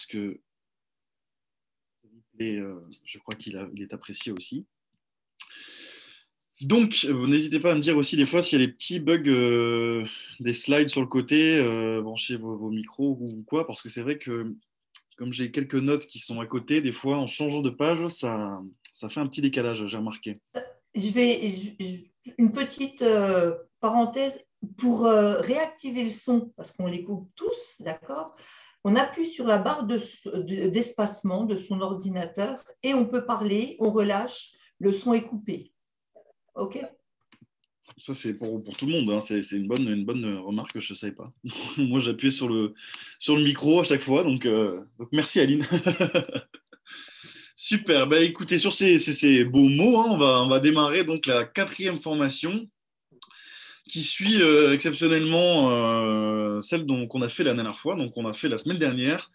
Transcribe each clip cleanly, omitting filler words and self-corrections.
parce que je crois il est apprécié aussi. Donc, n'hésitez pas à me dire aussi des fois s'il y a des petits bugs des slides sur le côté, branchez vos micros ou quoi, parce que c'est vrai que comme j'ai quelques notes qui sont à côté, des fois en changeant de page, ça fait un petit décalage, j'ai remarqué. Une petite parenthèse pour réactiver le son, parce qu'on les coupe tous, d'accord? On appuie sur la barre d'espacement de son ordinateur et on peut parler, on relâche, le son est coupé. OK? Ça, c'est pour tout le monde, hein. C'est une bonne remarque que je ne savais pas. Moi, j'appuyais sur le micro à chaque fois, donc merci Aline. Super, bah, écoutez, sur ces beaux mots, hein, on va démarrer donc la quatrième formation qui suit exceptionnellement celle qu'on a fait la dernière fois, donc on a fait la semaine dernière,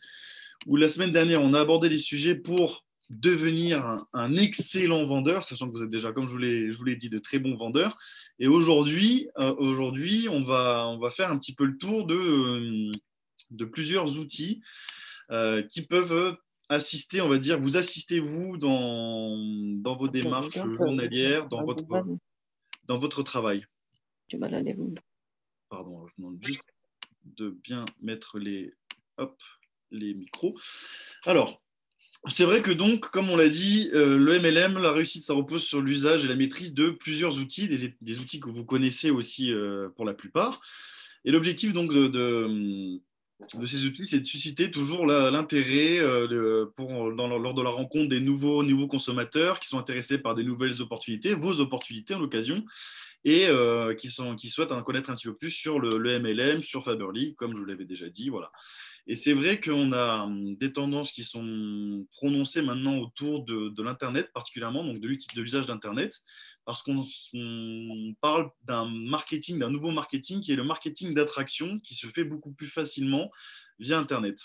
où la semaine dernière, on a abordé les sujets pour devenir un excellent vendeur, sachant que vous êtes déjà, comme je vous l'ai dit, de très bons vendeurs. Et aujourd'hui, on va faire un petit peu le tour de plusieurs outils qui peuvent assister, on va dire, vous assistez vous dans vos démarches journalières, dans votre travail. Pardon, je vous demande juste de bien mettre les micros. Alors, c'est vrai que donc, comme on l'a dit, le MLM, la réussite, ça repose sur l'usage et la maîtrise de plusieurs outils, des outils que vous connaissez aussi pour la plupart. Et l'objectif donc de ces outils, c'est de susciter toujours l'intérêt lors de la rencontre des nouveaux consommateurs qui sont intéressés par des nouvelles opportunités, vos opportunités en l'occasion, et qui souhaitent en connaître un petit peu plus sur le MLM, sur Faberly, comme je vous l'avais déjà dit. Voilà. Et c'est vrai qu'on a des tendances qui sont prononcées maintenant autour de l'Internet, particulièrement, donc de l'usage d'Internet, parce qu'on parle d'un nouveau marketing qui est le marketing d'attraction, qui se fait beaucoup plus facilement via Internet.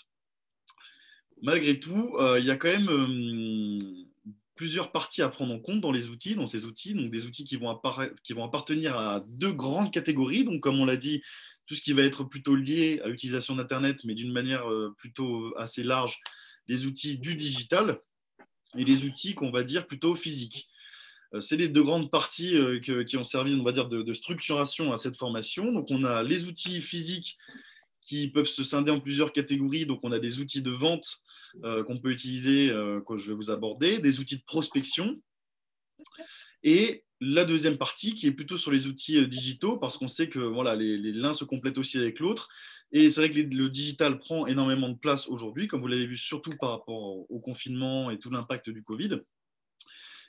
Malgré tout, il y a quand même plusieurs parties à prendre en compte dans ces outils, donc des outils qui vont appartenir à deux grandes catégories, donc comme on l'a dit, tout ce qui va être plutôt lié à l'utilisation d'Internet, mais d'une manière plutôt assez large, les outils du digital et les outils qu'on va dire plutôt physiques. C'est les deux grandes parties qui ont servi, on va dire, de structuration à cette formation. Donc, on a les outils physiques qui peuvent se scinder en plusieurs catégories. Donc, on a des outils de vente qu'on peut utiliser, que je vais vous aborder, des outils de prospection, et la deuxième partie qui est plutôt sur les outils digitaux, parce qu'on sait que voilà, l'un se complète aussi avec l'autre. Et c'est vrai que le digital prend énormément de place aujourd'hui, comme vous l'avez vu, surtout par rapport au confinement et tout l'impact du Covid.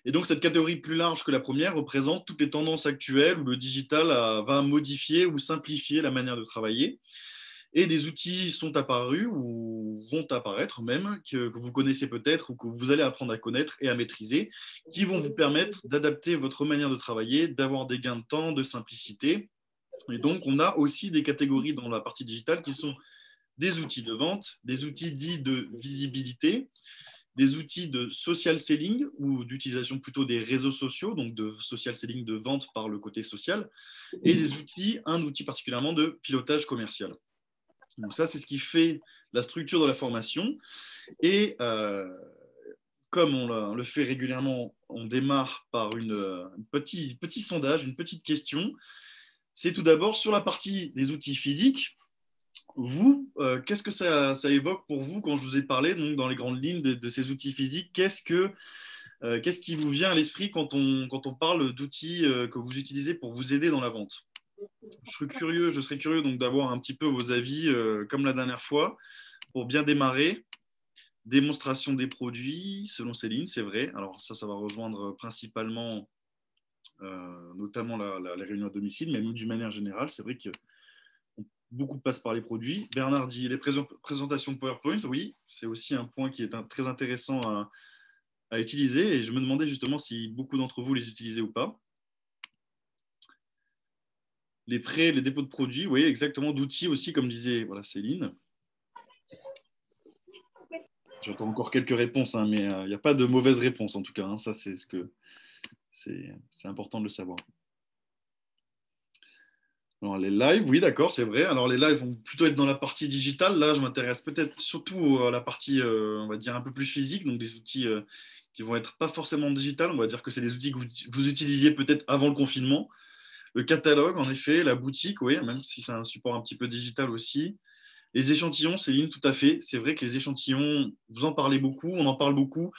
Et donc, cette catégorie plus large que la première représente toutes les tendances actuelles où le digital va modifier ou simplifier la manière de travailler. Et des outils sont apparus ou vont apparaître même, que vous connaissez peut-être ou que vous allez apprendre à connaître et à maîtriser, qui vont vous permettre d'adapter votre manière de travailler, d'avoir des gains de temps, de simplicité. Et donc, on a aussi des catégories dans la partie digitale qui sont des outils de vente, des outils dits de visibilité, des outils de social selling ou d'utilisation plutôt des réseaux sociaux, donc de social selling de vente par le côté social, et un outil particulièrement de pilotage commercial. Donc ça, c'est ce qui fait la structure de la formation. Et comme on le fait régulièrement, on démarre par un petit sondage, une petite question. C'est tout d'abord sur la partie des outils physiques. Vous, qu'est-ce que ça évoque pour vous quand je vous ai parlé donc, dans les grandes lignes de ces outils physiques? Qu'est-ce qui vous vient à l'esprit quand on parle d'outils que vous utilisez pour vous aider dans la vente? Je serais curieux donc d'avoir un petit peu vos avis, comme la dernière fois, pour bien démarrer. Démonstration des produits, selon Céline, c'est vrai. Alors ça va rejoindre principalement, notamment les réunions à domicile, mais même d'une manière générale, c'est vrai que beaucoup passent par les produits. Bernard dit les présentations PowerPoint, oui, c'est aussi un point qui est très intéressant à utiliser, et je me demandais justement si beaucoup d'entre vous les utilisaient ou pas. Les prêts, les dépôts de produits, oui, exactement, d'outils aussi, comme disait voilà, Céline. J'entends encore quelques réponses, hein, mais il n'y a pas de mauvaise réponse en tout cas. Hein. Ça, c'est important de le savoir. Alors, les lives, oui, d'accord, c'est vrai. Alors, les lives vont plutôt être dans la partie digitale. Là, je m'intéresse peut-être surtout à la partie, on va dire, un peu plus physique, donc des outils qui vont être pas forcément digital. On va dire que c'est des outils que vous utilisiez peut-être avant le confinement. Le catalogue, en effet, la boutique, oui, même si c'est un support un petit peu digital aussi. Les échantillons, Céline, tout à fait. C'est vrai que les échantillons, vous en parlez beaucoup, on en parle beaucoup.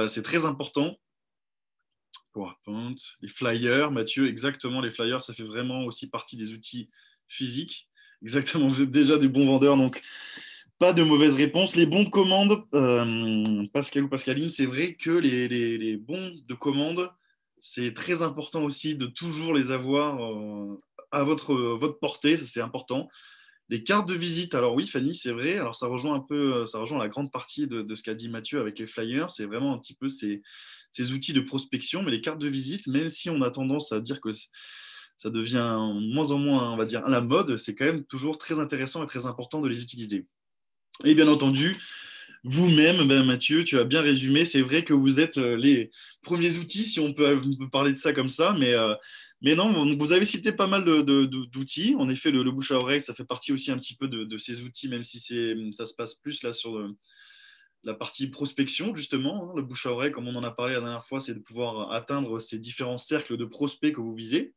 C'est très important. PowerPoint, les flyers, Mathieu, exactement, les flyers, ça fait vraiment aussi partie des outils physiques. Exactement, vous êtes déjà des bons vendeurs, donc pas de mauvaise réponse. Les bons de commande, Pascal ou Pascaline, c'est vrai que les bons de commande, c'est très important aussi de toujours les avoir à votre portée, ça, c'est important. Les cartes de visite, alors oui, Fanny, c'est vrai. Alors ça rejoint un peu, ça rejoint la grande partie de ce qu'a dit Mathieu avec les flyers. C'est vraiment un petit peu ces outils de prospection. Mais les cartes de visite, même si on a tendance à dire que ça devient moins en moins, on va dire, à la mode, c'est quand même toujours très intéressant et très important de les utiliser. Et bien entendu, vous-même, ben Mathieu, tu as bien résumé. C'est vrai que vous êtes les premiers outils, si on peut parler de ça comme ça, mais non, vous avez cité pas mal d'outils. En effet, le bouche à oreille, ça fait partie aussi un petit peu de ces outils, même si ça se passe plus là sur la partie prospection, justement. Hein. Le bouche à oreille, comme on en a parlé la dernière fois, c'est de pouvoir atteindre ces différents cercles de prospects que vous visez.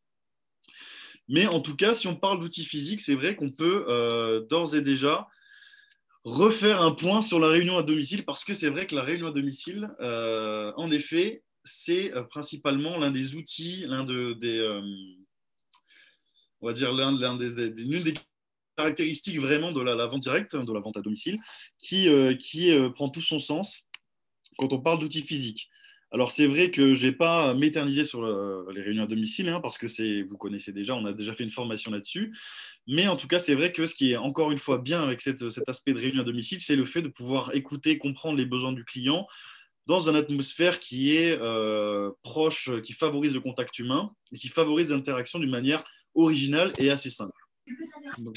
Mais en tout cas, si on parle d'outils physiques, c'est vrai qu'on peut d'ores et déjà refaire un point sur la réunion à domicile parce que c'est vrai que la réunion à domicile, en effet, c'est principalement l'un des outils, on va dire l'une des caractéristiques vraiment de la vente directe, de la vente à domicile, qui prend tout son sens quand on parle d'outils physiques. Alors c'est vrai que je n'ai pas m'éternisé sur les réunions à domicile, hein, parce que vous connaissez déjà, on a déjà fait une formation là-dessus. Mais en tout cas, c'est vrai que ce qui est encore une fois bien avec cet aspect de réunion à domicile, c'est le fait de pouvoir écouter, comprendre les besoins du client dans une atmosphère qui est proche, qui favorise le contact humain et qui favorise l'interaction d'une manière originale et assez simple. Donc,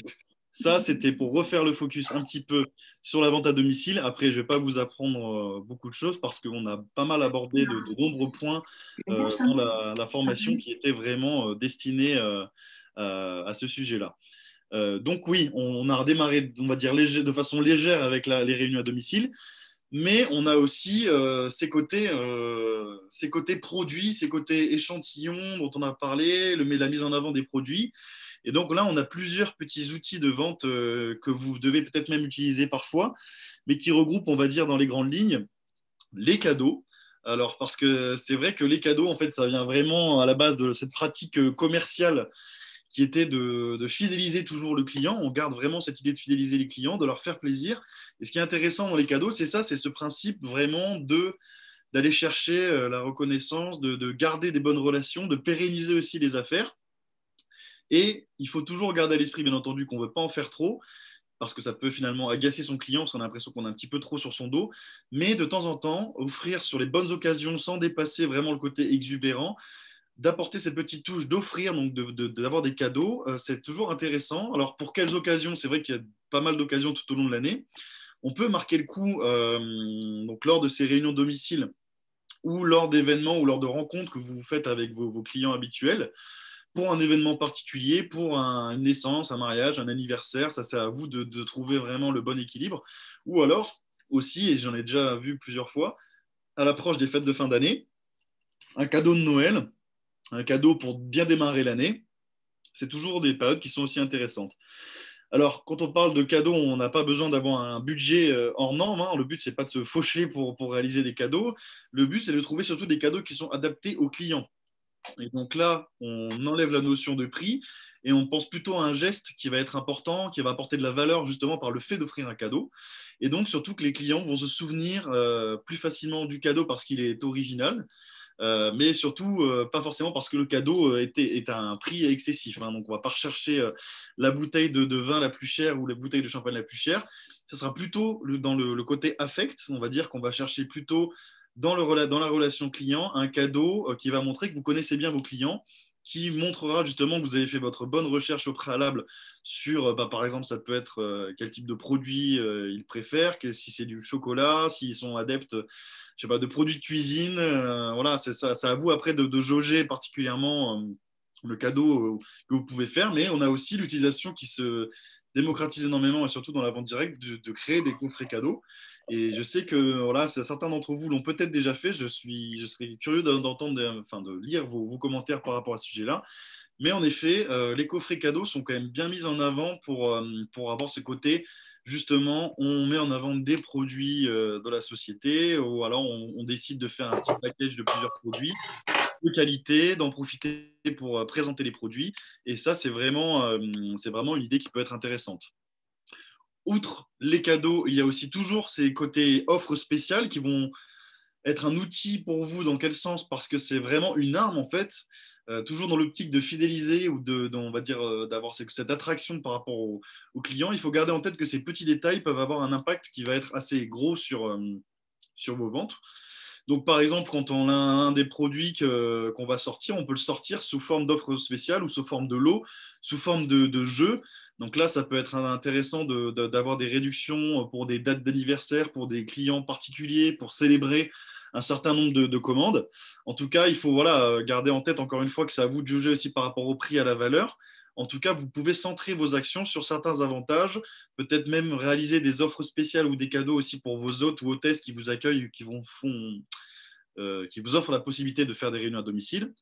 ça, c'était pour refaire le focus un petit peu sur la vente à domicile. Après, je ne vais pas vous apprendre beaucoup de choses parce qu'on a pas mal abordé de nombreux points dans la formation qui était vraiment destinée à ce sujet-là. Donc oui, on a redémarré, on va dire, de façon légère avec les réunions à domicile, mais on a aussi ces côtés produits, ces côtés échantillons dont on a parlé, la mise en avant des produits. Et donc là, on a plusieurs petits outils de vente que vous devez peut-être même utiliser parfois, mais qui regroupent, on va dire, dans les grandes lignes, les cadeaux. Alors, parce que c'est vrai que les cadeaux, en fait, ça vient vraiment à la base de cette pratique commerciale qui était de fidéliser toujours le client. On garde vraiment cette idée de fidéliser les clients, de leur faire plaisir. Et ce qui est intéressant dans les cadeaux, c'est ça, c'est ce principe vraiment d'aller chercher la reconnaissance, de garder des bonnes relations, de pérenniser aussi les affaires. Et il faut toujours garder à l'esprit, bien entendu, qu'on ne veut pas en faire trop, parce que ça peut finalement agacer son client, parce qu'on a l'impression qu'on a un petit peu trop sur son dos. Mais de temps en temps, offrir sur les bonnes occasions, sans dépasser vraiment le côté exubérant, d'apporter cette petite touche, d'offrir, donc d'avoir des cadeaux, c'est toujours intéressant. Alors pour quelles occasions? C'est vrai qu'il y a pas mal d'occasions tout au long de l'année. On peut marquer le coup donc lors de ces réunions domicile ou lors d'événements ou lors de rencontres que vous faites avec vos clients habituels pour un événement particulier, pour une naissance, un mariage, un anniversaire. Ça, c'est à vous de trouver vraiment le bon équilibre. Ou alors aussi, et j'en ai déjà vu plusieurs fois, à l'approche des fêtes de fin d'année, un cadeau de Noël, un cadeau pour bien démarrer l'année. C'est toujours des périodes qui sont aussi intéressantes. Alors, quand on parle de cadeaux, on n'a pas besoin d'avoir un budget hors norme. Hein. Le but, c'est pas de se faucher pour réaliser des cadeaux. Le but, c'est de trouver surtout des cadeaux qui sont adaptés aux clients. Et donc là, on enlève la notion de prix et on pense plutôt à un geste qui va être important, qui va apporter de la valeur justement par le fait d'offrir un cadeau. Et donc surtout que les clients vont se souvenir plus facilement du cadeau parce qu'il est original, mais surtout pas forcément parce que le cadeau est à un prix excessif. Hein. Donc on ne va pas rechercher la bouteille de vin la plus chère ou la bouteille de champagne la plus chère. Ce sera plutôt dans le côté affect. On va dire qu'on va chercher plutôt dans la relation client un cadeau qui va montrer que vous connaissez bien vos clients, qui montrera justement que vous avez fait votre bonne recherche au préalable sur, par exemple, ça peut être quel type de produit ils préfèrent, que si c'est du chocolat, s'ils sont adeptes je sais pas, de produits de cuisine. Voilà, c'est ça, c'est à vous après de jauger particulièrement le cadeau que vous pouvez faire, mais on a aussi l'utilisation qui se démocratise énormément, et surtout dans la vente directe, de créer des coffrets cadeaux. Et je sais que voilà, certains d'entre vous l'ont peut-être déjà fait. Je serais curieux d'entendre, enfin, de lire vos commentaires par rapport à ce sujet-là. Mais en effet, les coffrets cadeaux sont quand même bien mis en avant pour avoir ce côté, justement, on met en avant des produits de la société, ou alors on décide de faire un petit package de plusieurs produits de qualité, d'en profiter pour présenter les produits. Et ça, c'est vraiment une idée qui peut être intéressante. Outre les cadeaux, il y a aussi toujours ces côtés offres spéciales qui vont être un outil pour vous. Dans quel sens? Parce que c'est vraiment une arme, en fait, toujours dans l'optique de fidéliser ou on va dire, d'avoir cette attraction par rapport aux clients. Il faut garder en tête que ces petits détails peuvent avoir un impact qui va être assez gros sur vos ventes. Donc, par exemple, quand on a un des produits qu'on va sortir, on peut le sortir sous forme d'offre spéciale ou sous forme de lot, sous forme de jeu. Donc là, ça peut être intéressant d'avoir des réductions pour des dates d'anniversaire, pour des clients particuliers, pour célébrer un certain nombre de commandes. En tout cas, il faut voilà, garder en tête, encore une fois, que c'est à vous de juger aussi par rapport au prix, à la valeur. En tout cas, vous pouvez centrer vos actions sur certains avantages, peut-être même réaliser des offres spéciales ou des cadeaux aussi pour vos hôtes ou hôtesses qui vous accueillent, qui vous offrent la possibilité de faire des réunions à domicile.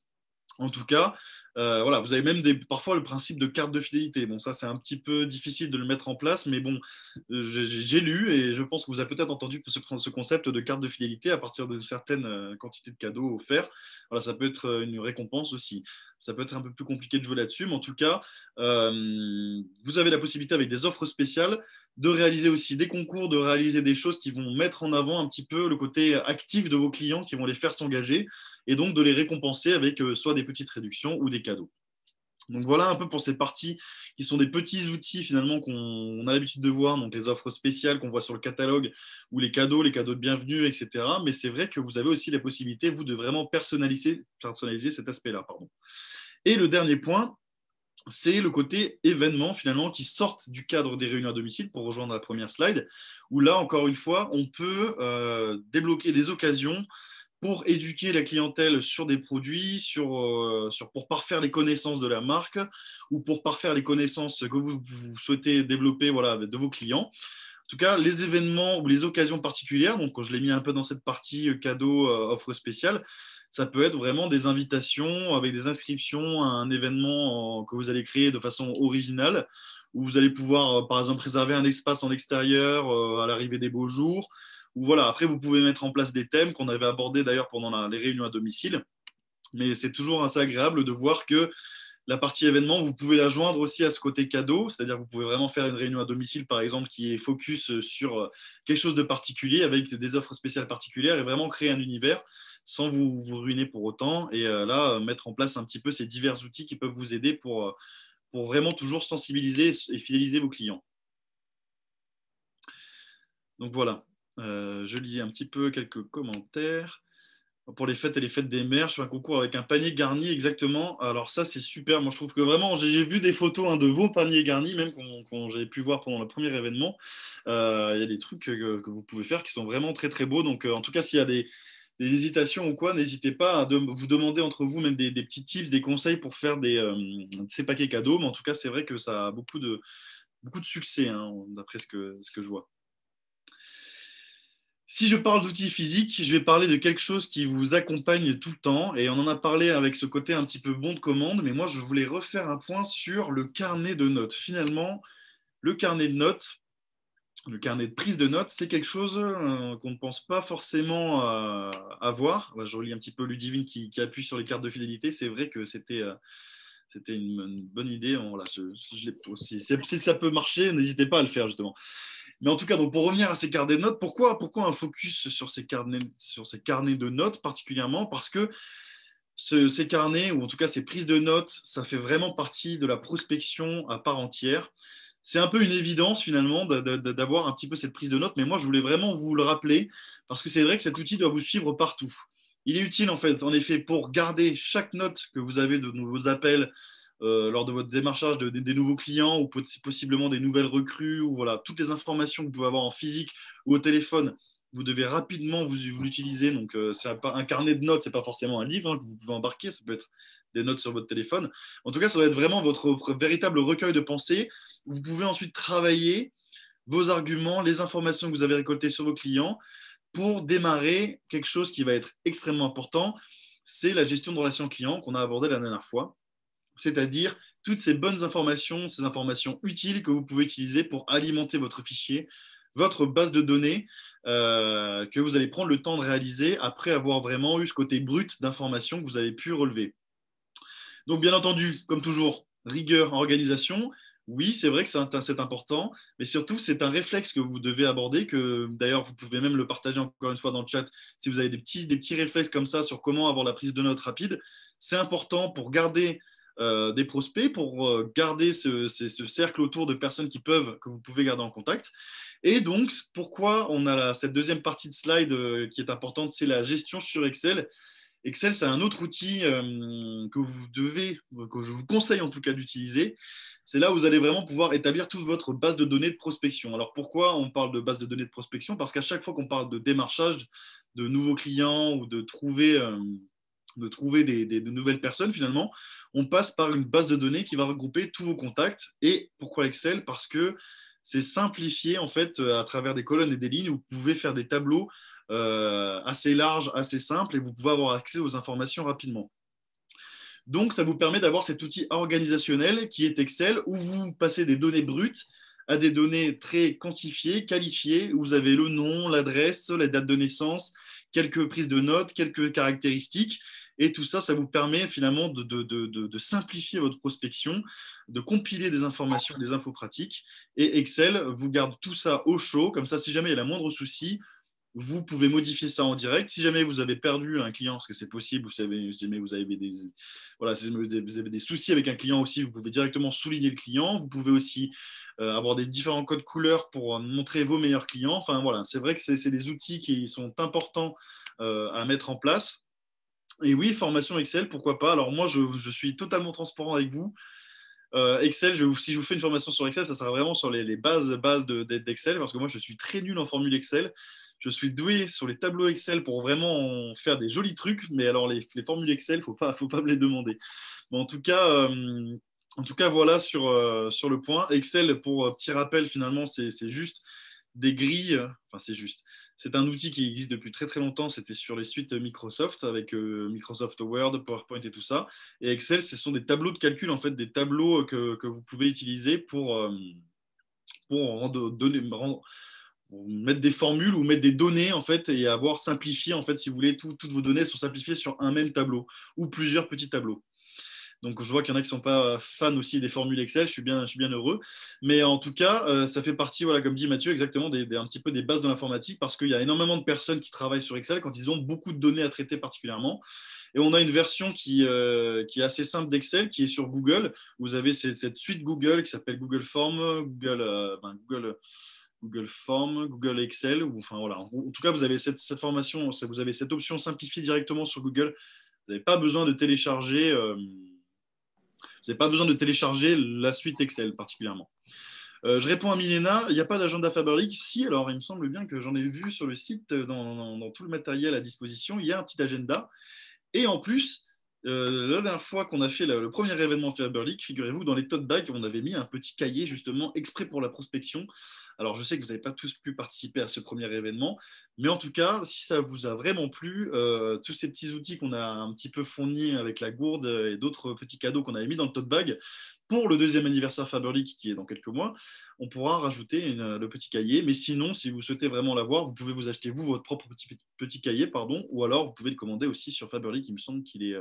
En tout cas, voilà, vous avez même parfois le principe de carte de fidélité. Bon, ça, c'est un petit peu difficile de le mettre en place, mais bon, j'ai lu et je pense que vous avez peut-être entendu ce concept de carte de fidélité à partir d'une certaine quantité de cadeaux offerts. Voilà, ça peut être une récompense aussi. Ça peut être un peu plus compliqué de jouer là-dessus, mais en tout cas, vous avez la possibilité avec des offres spéciales de réaliser aussi des concours, de réaliser des choses qui vont mettre en avant un petit peu le côté actif de vos clients, qui vont les faire s'engager, et donc de les récompenser avec soit des petites réductions ou des cadeaux. Donc voilà un peu pour ces parties qui sont des petits outils finalement qu'on a l'habitude de voir, donc les offres spéciales qu'on voit sur le catalogue ou les cadeaux de bienvenue, etc. Mais c'est vrai que vous avez aussi la possibilité, vous, de vraiment personnaliser cet aspect-là. Pardon. Et le dernier point, c'est le côté événement finalement qui sortent du cadre des réunions à domicile pour rejoindre la première slide, où là, encore une fois, on peut débloquer des occasions pour éduquer la clientèle sur des produits, pour parfaire les connaissances de la marque ou pour parfaire les connaissances que vous souhaitez développer voilà, de vos clients. En tout cas, les événements ou les occasions particulières, donc quand je l'ai mis un peu dans cette partie cadeau, offre spéciale, ça peut être vraiment des invitations avec des inscriptions à un événement que vous allez créer de façon originale, où vous allez pouvoir, par exemple, réserver un espace en extérieur à l'arrivée des beaux jours. Ou voilà, après, vous pouvez mettre en place des thèmes qu'on avait abordés d'ailleurs pendant les réunions à domicile. Mais c'est toujours assez agréable de voir que la partie événement, vous pouvez la joindre aussi à ce côté cadeau, c'est-à-dire que vous pouvez vraiment faire une réunion à domicile, par exemple, qui est focus sur quelque chose de particulier, avec des offres spéciales particulières, et vraiment créer un univers sans vous ruiner pour autant. Et là, mettre en place un petit peu ces divers outils qui peuvent vous aider pour vraiment toujours sensibiliser et fidéliser vos clients. Donc voilà, je lis un petit peu quelques commentaires. Pour les fêtes et les fêtes des mères, je fais un concours avec un panier garni, exactement. Alors ça, c'est super. Moi, je trouve que vraiment, j'ai vu des photos de vos paniers garnis, même quand j'ai pu voir pendant le premier événement. Il y a des trucs que vous pouvez faire qui sont vraiment très, très beaux. Donc, en tout cas, s'il y a des hésitations ou quoi, n'hésitez pas à vous demander entre vous même des petits tips, des conseils pour faire ces paquets cadeaux. Mais en tout cas, c'est vrai que ça a beaucoup de succès, hein, d'après ce que je vois. Si je parle d'outils physiques, je vais parler de quelque chose qui vous accompagne tout le temps. Et on en a parlé avec ce côté un petit peu bon de commande, mais moi, je voulais refaire un point sur le carnet de notes. Finalement, le carnet de notes, le carnet de prise de notes, c'est quelque chose qu'on ne pense pas forcément avoir. Je relis un petit peu Ludivine qui appuie sur les cartes de fidélité. C'est vrai que c'était une bonne idée. Voilà, si ça peut marcher, n'hésitez pas à le faire, justement. Mais en tout cas, donc pour revenir à ces carnets de notes, pourquoi un focus sur ces carnets de notes particulièrement? Parce que ces carnets, ou en tout cas ces prises de notes, ça fait vraiment partie de la prospection à part entière. C'est un peu une évidence finalement d'avoir un petit peu cette prise de notes, mais moi je voulais vraiment vous le rappeler parce que c'est vrai que cet outil doit vous suivre partout. Il est utile en effet, pour garder chaque note que vous avez de nouveaux appels lors de votre démarchage des nouveaux clients ou possiblement des nouvelles recrues, ou voilà, toutes les informations que vous pouvez avoir en physique ou au téléphone, vous devez rapidement vous l'utiliser. Donc, c'est un carnet de notes, ce n'est pas forcément un livre que vous pouvez embarquer, ça peut être des notes sur votre téléphone. En tout cas, ça va être vraiment votre véritable recueil de pensées. Vous pouvez ensuite travailler vos arguments, les informations que vous avez récoltées sur vos clients pour démarrer quelque chose qui va être extrêmement important, c'est la gestion de relations clients qu'on a abordé la dernière fois, c'est-à-dire toutes ces bonnes informations, ces informations utiles que vous pouvez utiliser pour alimenter votre fichier, votre base de données, que vous allez prendre le temps de réaliser après avoir vraiment eu ce côté brut d'informations que vous avez pu relever. Donc, bien entendu, comme toujours, rigueur, organisation. Oui, c'est vrai que c'est important, mais surtout, c'est un réflexe que vous devez aborder, que d'ailleurs, vous pouvez même le partager encore une fois dans le chat si vous avez des petits réflexes comme ça sur comment avoir la prise de notes rapide. C'est important pour garder des prospects, pour garder ce cercle autour de personnes que vous pouvez garder en contact. Et donc, pourquoi on a cette deuxième partie de slide qui est importante, c'est la gestion sur Excel. Excel, c'est un autre outil que je vous conseille en tout cas d'utiliser. C'est là où vous allez vraiment pouvoir établir toute votre base de données de prospection. Alors pourquoi on parle de base de données de prospection? Parce qu'à chaque fois qu'on parle de démarchage de nouveaux clients ou de trouver de nouvelles personnes, finalement, on passe par une base de données qui va regrouper tous vos contacts. Et pourquoi Excel? Parce que c'est simplifié en fait à travers des colonnes et des lignes. Vous pouvez faire des tableaux assez larges, assez simples, et vous pouvez avoir accès aux informations rapidement. Donc, ça vous permet d'avoir cet outil organisationnel qui est Excel, où vous passez des données brutes à des données très quantifiées, qualifiées, où vous avez le nom, l'adresse, la date de naissance, quelques prises de notes, quelques caractéristiques. Et tout ça, ça vous permet finalement de simplifier votre prospection, de compiler des informations, des infos pratiques. Et Excel vous garde tout ça au chaud. Comme ça, si jamais il y a la moindre souci, vous pouvez modifier ça en direct. Si jamais vous avez perdu un client, parce que c'est possible, si jamais vous avez des soucis avec un client aussi, vous pouvez directement souligner le client. Vous pouvez aussi avoir des différents codes couleurs pour montrer vos meilleurs clients. Enfin voilà, c'est vrai que c'est des outils qui sont importants à mettre en place. Et oui, formation Excel, pourquoi pas. Alors moi, je suis totalement transparent avec vous. Excel, si je vous fais une formation sur Excel, ça sera vraiment sur les bases d'Excel, parce que moi, je suis très nul en formule Excel. Je suis doué sur les tableaux Excel pour vraiment faire des jolis trucs, mais alors les formules Excel, faut pas me les demander. Mais en tout cas voilà sur le point. Excel, pour petit rappel, finalement, c'est juste des grilles. Enfin, c'est juste. C'est un outil qui existe depuis très très longtemps. C'était sur les suites Microsoft avec Microsoft Word, PowerPoint et tout ça. Et Excel, ce sont des tableaux de calcul, en fait, des tableaux que vous pouvez utiliser pour mettre des formules ou mettre des données en fait et avoir simplifié en fait si vous voulez toutes vos données sont simplifiées sur un même tableau ou plusieurs petits tableaux. Donc, je vois qu'il y en a qui ne sont pas fans aussi des formules Excel. Je suis bien heureux. Mais en tout cas, ça fait partie, voilà, comme dit Mathieu, exactement un petit peu des bases de l'informatique parce qu'il y a énormément de personnes qui travaillent sur Excel quand ils ont beaucoup de données à traiter particulièrement. Et on a une version qui est assez simple d'Excel, qui est sur Google. Vous avez cette suite Google qui s'appelle Google Form, Google Form, Google Excel. Enfin, voilà. En tout cas, vous avez cette formation, vous avez cette option simplifiée directement sur Google. Vous n'avez pas besoin de télécharger. Vous n'avez pas besoin de télécharger la suite Excel particulièrement. Je réponds à Milena, il n'y a pas d'agenda Faberlic. Si, alors il me semble bien que j'en ai vu sur le site, dans tout le matériel à disposition, il y a un petit agenda. Et en plus, la dernière fois qu'on a fait le premier événement Faberlic, figurez-vous, dans les tote bags, on avait mis un petit cahier justement exprès pour la prospection. Alors, je sais que vous n'avez pas tous pu participer à ce premier événement, mais en tout cas, si ça vous a vraiment plu, tous ces petits outils qu'on a un petit peu fournis avec la gourde et d'autres petits cadeaux qu'on avait mis dans le tote bag pour le deuxième anniversaire Faberlic qui est dans quelques mois, on pourra rajouter le petit cahier. Mais sinon, si vous souhaitez vraiment l'avoir, vous pouvez vous acheter vous votre propre petit cahier, pardon, ou alors vous pouvez le commander aussi sur Faberlic. Il me semble qu'il est.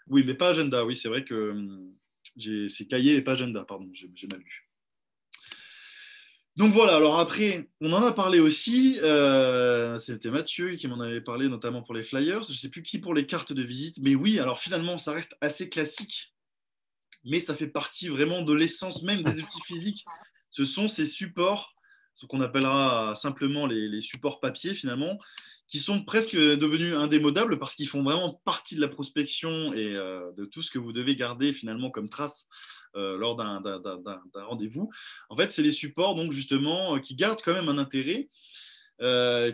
Oui, mais pas agenda. Oui, c'est vrai que c'est cahier et pas agenda, pardon, j'ai mal lu. Donc voilà, alors après, on en a parlé aussi, c'était Mathieu qui m'en avait parlé, notamment pour les flyers, je ne sais plus qui pour les cartes de visite, mais oui, alors finalement, ça reste assez classique, mais ça fait partie vraiment de l'essence même des outils physiques. Ce sont ces supports, ce qu'on appellera simplement les supports papier finalement, qui sont presque devenus indémodables parce qu'ils font vraiment partie de la prospection et de tout ce que vous devez garder finalement comme trace lors d'un rendez-vous. En fait, c'est les supports donc justement qui gardent quand même un intérêt.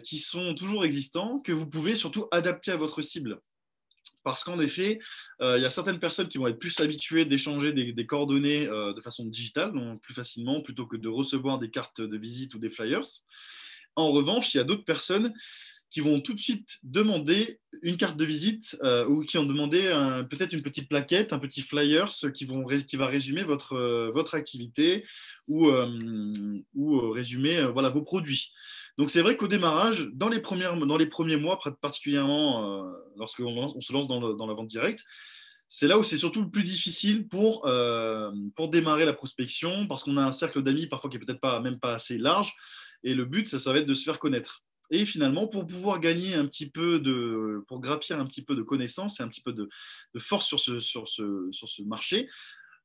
qui sont toujours existants, que vous pouvez surtout adapter à votre cible. Parce qu'en effet, il y a certaines personnes qui vont être plus habituées d'échanger des coordonnées de façon digitale, donc plus facilement, plutôt que de recevoir des cartes de visite ou des flyers. En revanche, il y a d'autres personnes qui vont tout de suite demander une carte de visite ou qui ont demandé peut-être une petite plaquette, un petit flyers qui va résumer votre activité ou résumer voilà, vos produits. Donc c'est vrai qu'au démarrage, dans les premiers mois, particulièrement lorsqu'on se lance dans la vente directe, c'est là où c'est surtout le plus difficile pour démarrer la prospection, parce qu'on a un cercle d'amis parfois qui est peut-être même pas assez large, et le but, ça va être de se faire connaître. Et finalement, pour pouvoir gagner pour grappir un petit peu de connaissances et un petit peu de force sur ce marché,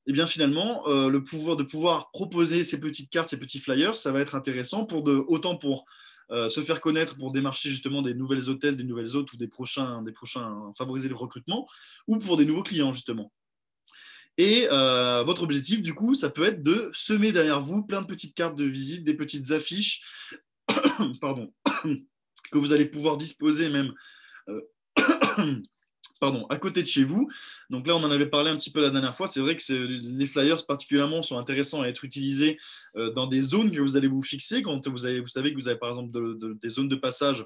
et bien finalement, de pouvoir proposer ces petites cartes, ces petits flyers, ça va être intéressant autant pour se faire connaître, pour démarcher justement des nouvelles hôtesses, des nouvelles hôtes ou des prochains, favoriser le recrutement, ou pour des nouveaux clients justement. Et votre objectif, du coup, ça peut être de semer derrière vous plein de petites cartes de visite, des petites affiches, pardon, que vous allez pouvoir disposer même à côté de chez vous. Donc là, on en avait parlé un petit peu la dernière fois. C'est vrai que les flyers particulièrement sont intéressants à être utilisés dans des zones que vous allez vous fixer. Quand vous savez que vous avez par exemple des zones de passage,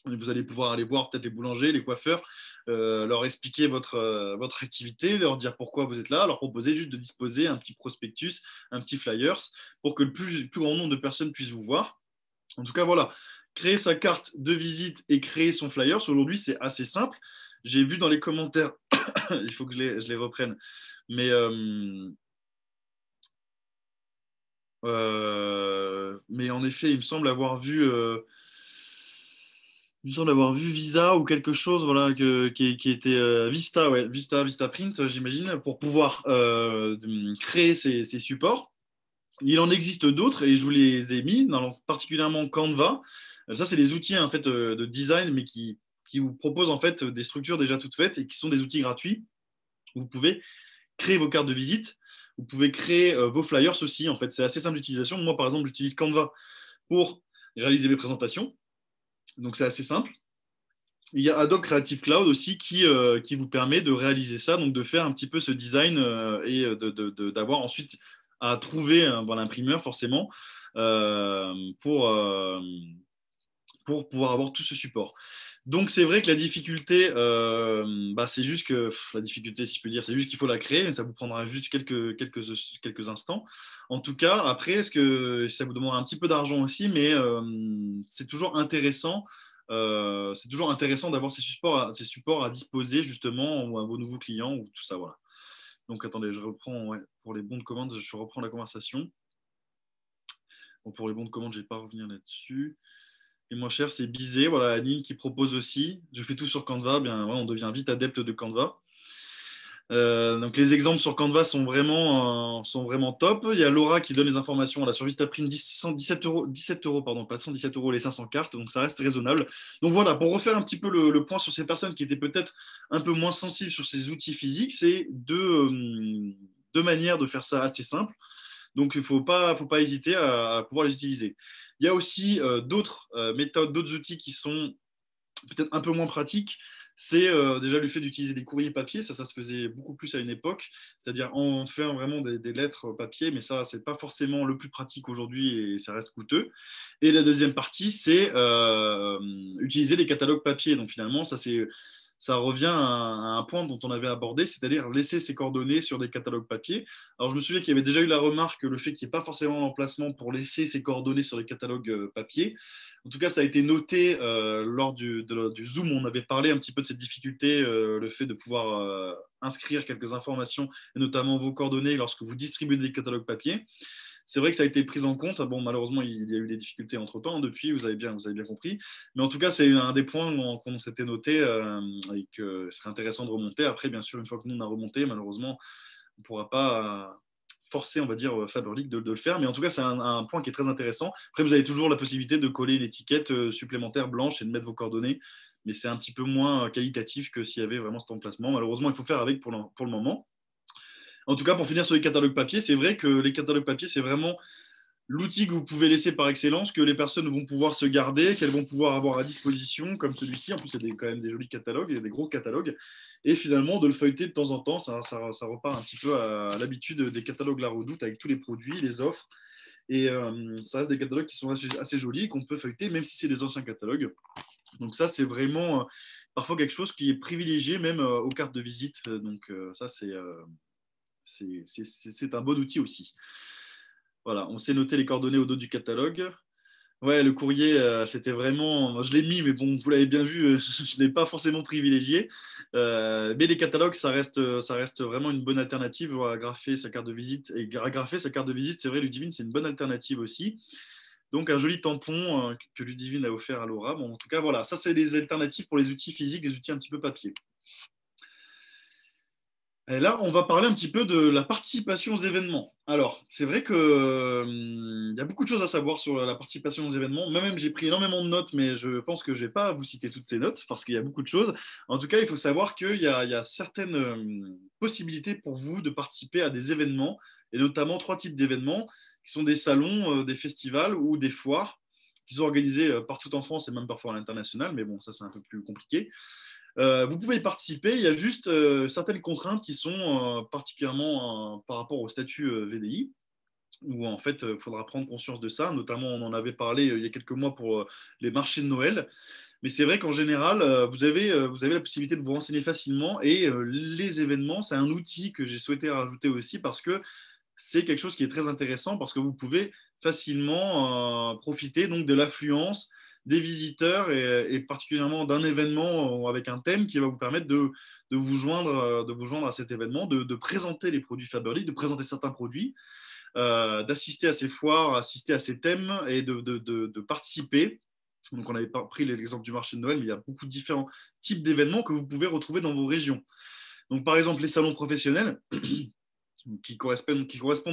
vous allez pouvoir aller voir peut-être les boulangers, les coiffeurs, leur expliquer votre activité, leur dire pourquoi vous êtes là, leur proposer juste de disposer un petit prospectus, un petit flyers pour que le plus grand nombre de personnes puissent vous voir. En tout cas, voilà, créer sa carte de visite et créer son flyers, aujourd'hui, c'est assez simple. J'ai vu dans les commentaires, il faut que je les reprenne, mais en effet, il me semble avoir vu Visa ou quelque chose voilà, qui était Vista, ouais, Vista Print, j'imagine, pour pouvoir créer ces supports. Il en existe d'autres et je vous les ai mis, particulièrement Canva. Ça, c'est des outils en fait, de design, mais qui vous proposent en fait des structures déjà toutes faites et qui sont des outils gratuits. Vous pouvez créer vos cartes de visite, vous pouvez créer vos flyers aussi. En fait, c'est assez simple d'utilisation. Moi, par exemple, j'utilise Canva pour réaliser mes présentations. Donc, c'est assez simple. Il y a Adobe Creative Cloud aussi qui vous permet de réaliser ça, donc de faire un petit peu ce design et d'avoir ensuite à trouver l'imprimeur forcément euh, pour, euh, pour pouvoir avoir tout ce support. Donc c'est vrai que la difficulté, c'est juste que la difficulté, si je peux dire, c'est juste qu'il faut la créer, mais ça vous prendra juste quelques instants. En tout cas, après, est-ce que ça vous demande un petit peu d'argent aussi, mais c'est toujours intéressant. C'est toujours intéressant d'avoir ces supports à disposer justement à vos nouveaux clients ou tout ça. Voilà. Donc attendez, je reprends pour les bons de commande, je reprends la conversation. Bon, pour les bons de commande, je ne vais pas revenir là-dessus. Et moins cher, c'est Bizet, voilà, Annie qui propose aussi. Je fais tout sur Canva, bien, ouais, on devient vite adepte de Canva. Donc les exemples sur Canva sont vraiment top. Il y a Laura qui donne les informations là, sur Vistaprint, 117 euros, 17 euros, pardon, pas 117 euros les 500 cartes, donc ça reste raisonnable. Donc voilà, pour refaire un petit peu le point sur ces personnes qui étaient peut-être un peu moins sensibles sur ces outils physiques, c'est deux manières de faire ça assez simple. Donc il ne faut pas hésiter à pouvoir les utiliser. Il y a aussi d'autres méthodes, d'autres outils qui sont peut-être un peu moins pratiques. C'est déjà le fait d'utiliser des courriers papier. Ça se faisait beaucoup plus à une époque, c'est-à-dire en faire vraiment des lettres papier, mais ça, c'est pas forcément le plus pratique aujourd'hui et ça reste coûteux. Et la deuxième partie, c'est utiliser des catalogues papier. Donc finalement, ça revient à un point dont on avait abordé, c'est-à-dire laisser ses coordonnées sur des catalogues papier. Alors, je me souviens qu'il y avait déjà eu la remarque, le fait qu'il n'y ait pas forcément d'emplacement pour laisser ses coordonnées sur les catalogues papier. En tout cas, ça a été noté lors du Zoom. On avait parlé un petit peu de cette difficulté, le fait de pouvoir inscrire quelques informations, et notamment vos coordonnées lorsque vous distribuez des catalogues papier. C'est vrai que ça a été pris en compte. Bon, malheureusement, il y a eu des difficultés entre-temps depuis, vous avez bien compris. Mais en tout cas, c'est un des points qu'on s'était noté et que ce serait intéressant de remonter. Après, bien sûr, une fois que nous, on a remonté, malheureusement, on ne pourra pas forcer, on va dire, Faberlic de le faire. Mais en tout cas, c'est un point qui est très intéressant. Après, vous avez toujours la possibilité de coller une étiquette supplémentaire blanche et de mettre vos coordonnées. Mais c'est un petit peu moins qualitatif que s'il y avait vraiment cet emplacement. Malheureusement, il faut faire avec pour le moment. En tout cas, pour finir sur les catalogues papier, c'est vrai que les catalogues papier, c'est vraiment l'outil que vous pouvez laisser par excellence, que les personnes vont pouvoir se garder, qu'elles vont pouvoir avoir à disposition, comme celui-ci. En plus, il y a quand même des jolis catalogues, il y a des gros catalogues. Et finalement, de le feuilleter de temps en temps, ça repart un petit peu à l'habitude des catalogues La Redoute avec tous les produits, les offres. Et ça reste des catalogues qui sont assez jolis, qu'on peut feuilleter, même si c'est des anciens catalogues. Donc ça, c'est vraiment parfois quelque chose qui est privilégié même aux cartes de visite. Donc ça, c'est un bon outil aussi. Voilà, on sait noter les coordonnées au dos du catalogue. Ouais, le courrier, c'était vraiment. Je l'ai mis, mais bon, vous l'avez bien vu, je ne l'ai pas forcément privilégié. Mais les catalogues, ça reste vraiment une bonne alternative à graffer sa carte de visite. Et à graffer sa carte de visite, c'est vrai, Ludivine, c'est une bonne alternative aussi. Donc, un joli tampon que Ludivine a offert à Laura. Bon, en tout cas, voilà, ça, c'est les alternatives pour les outils physiques, les outils un petit peu papier. Et là, on va parler un petit peu de la participation aux événements. Alors, c'est vrai qu'il y a beaucoup de choses à savoir sur la participation aux événements. Moi-même, j'ai pris énormément de notes, mais je pense que je ne vais pas vous citer toutes ces notes parce qu'il y a beaucoup de choses. En tout cas, il faut savoir qu'il y a certaines possibilités pour vous de participer à des événements, et notamment 3 types d'événements qui sont des salons, des festivals ou des foires qui sont organisés partout en France et même parfois à l'international. Mais bon, ça, c'est un peu plus compliqué. Vous pouvez y participer, il y a juste certaines contraintes qui sont particulièrement par rapport au statut VDI, où en fait, il faudra prendre conscience de ça. Notamment, on en avait parlé il y a quelques mois pour les marchés de Noël. Mais c'est vrai qu'en général, vous avez la possibilité de vous renseigner facilement. Et les événements, c'est un outil que j'ai souhaité rajouter aussi parce que c'est quelque chose qui est très intéressant parce que vous pouvez facilement profiter donc de l'affluence des visiteurs et particulièrement d'un événement avec un thème qui va vous permettre de vous joindre à cet événement, de présenter les produits Faberlic, de présenter certains produits, d'assister à ces foires, assister à ces thèmes et de participer. Donc, on avait pris l'exemple du marché de Noël, mais il y a beaucoup de différents types d'événements que vous pouvez retrouver dans vos régions. Donc, par exemple, les salons professionnels, qui correspondent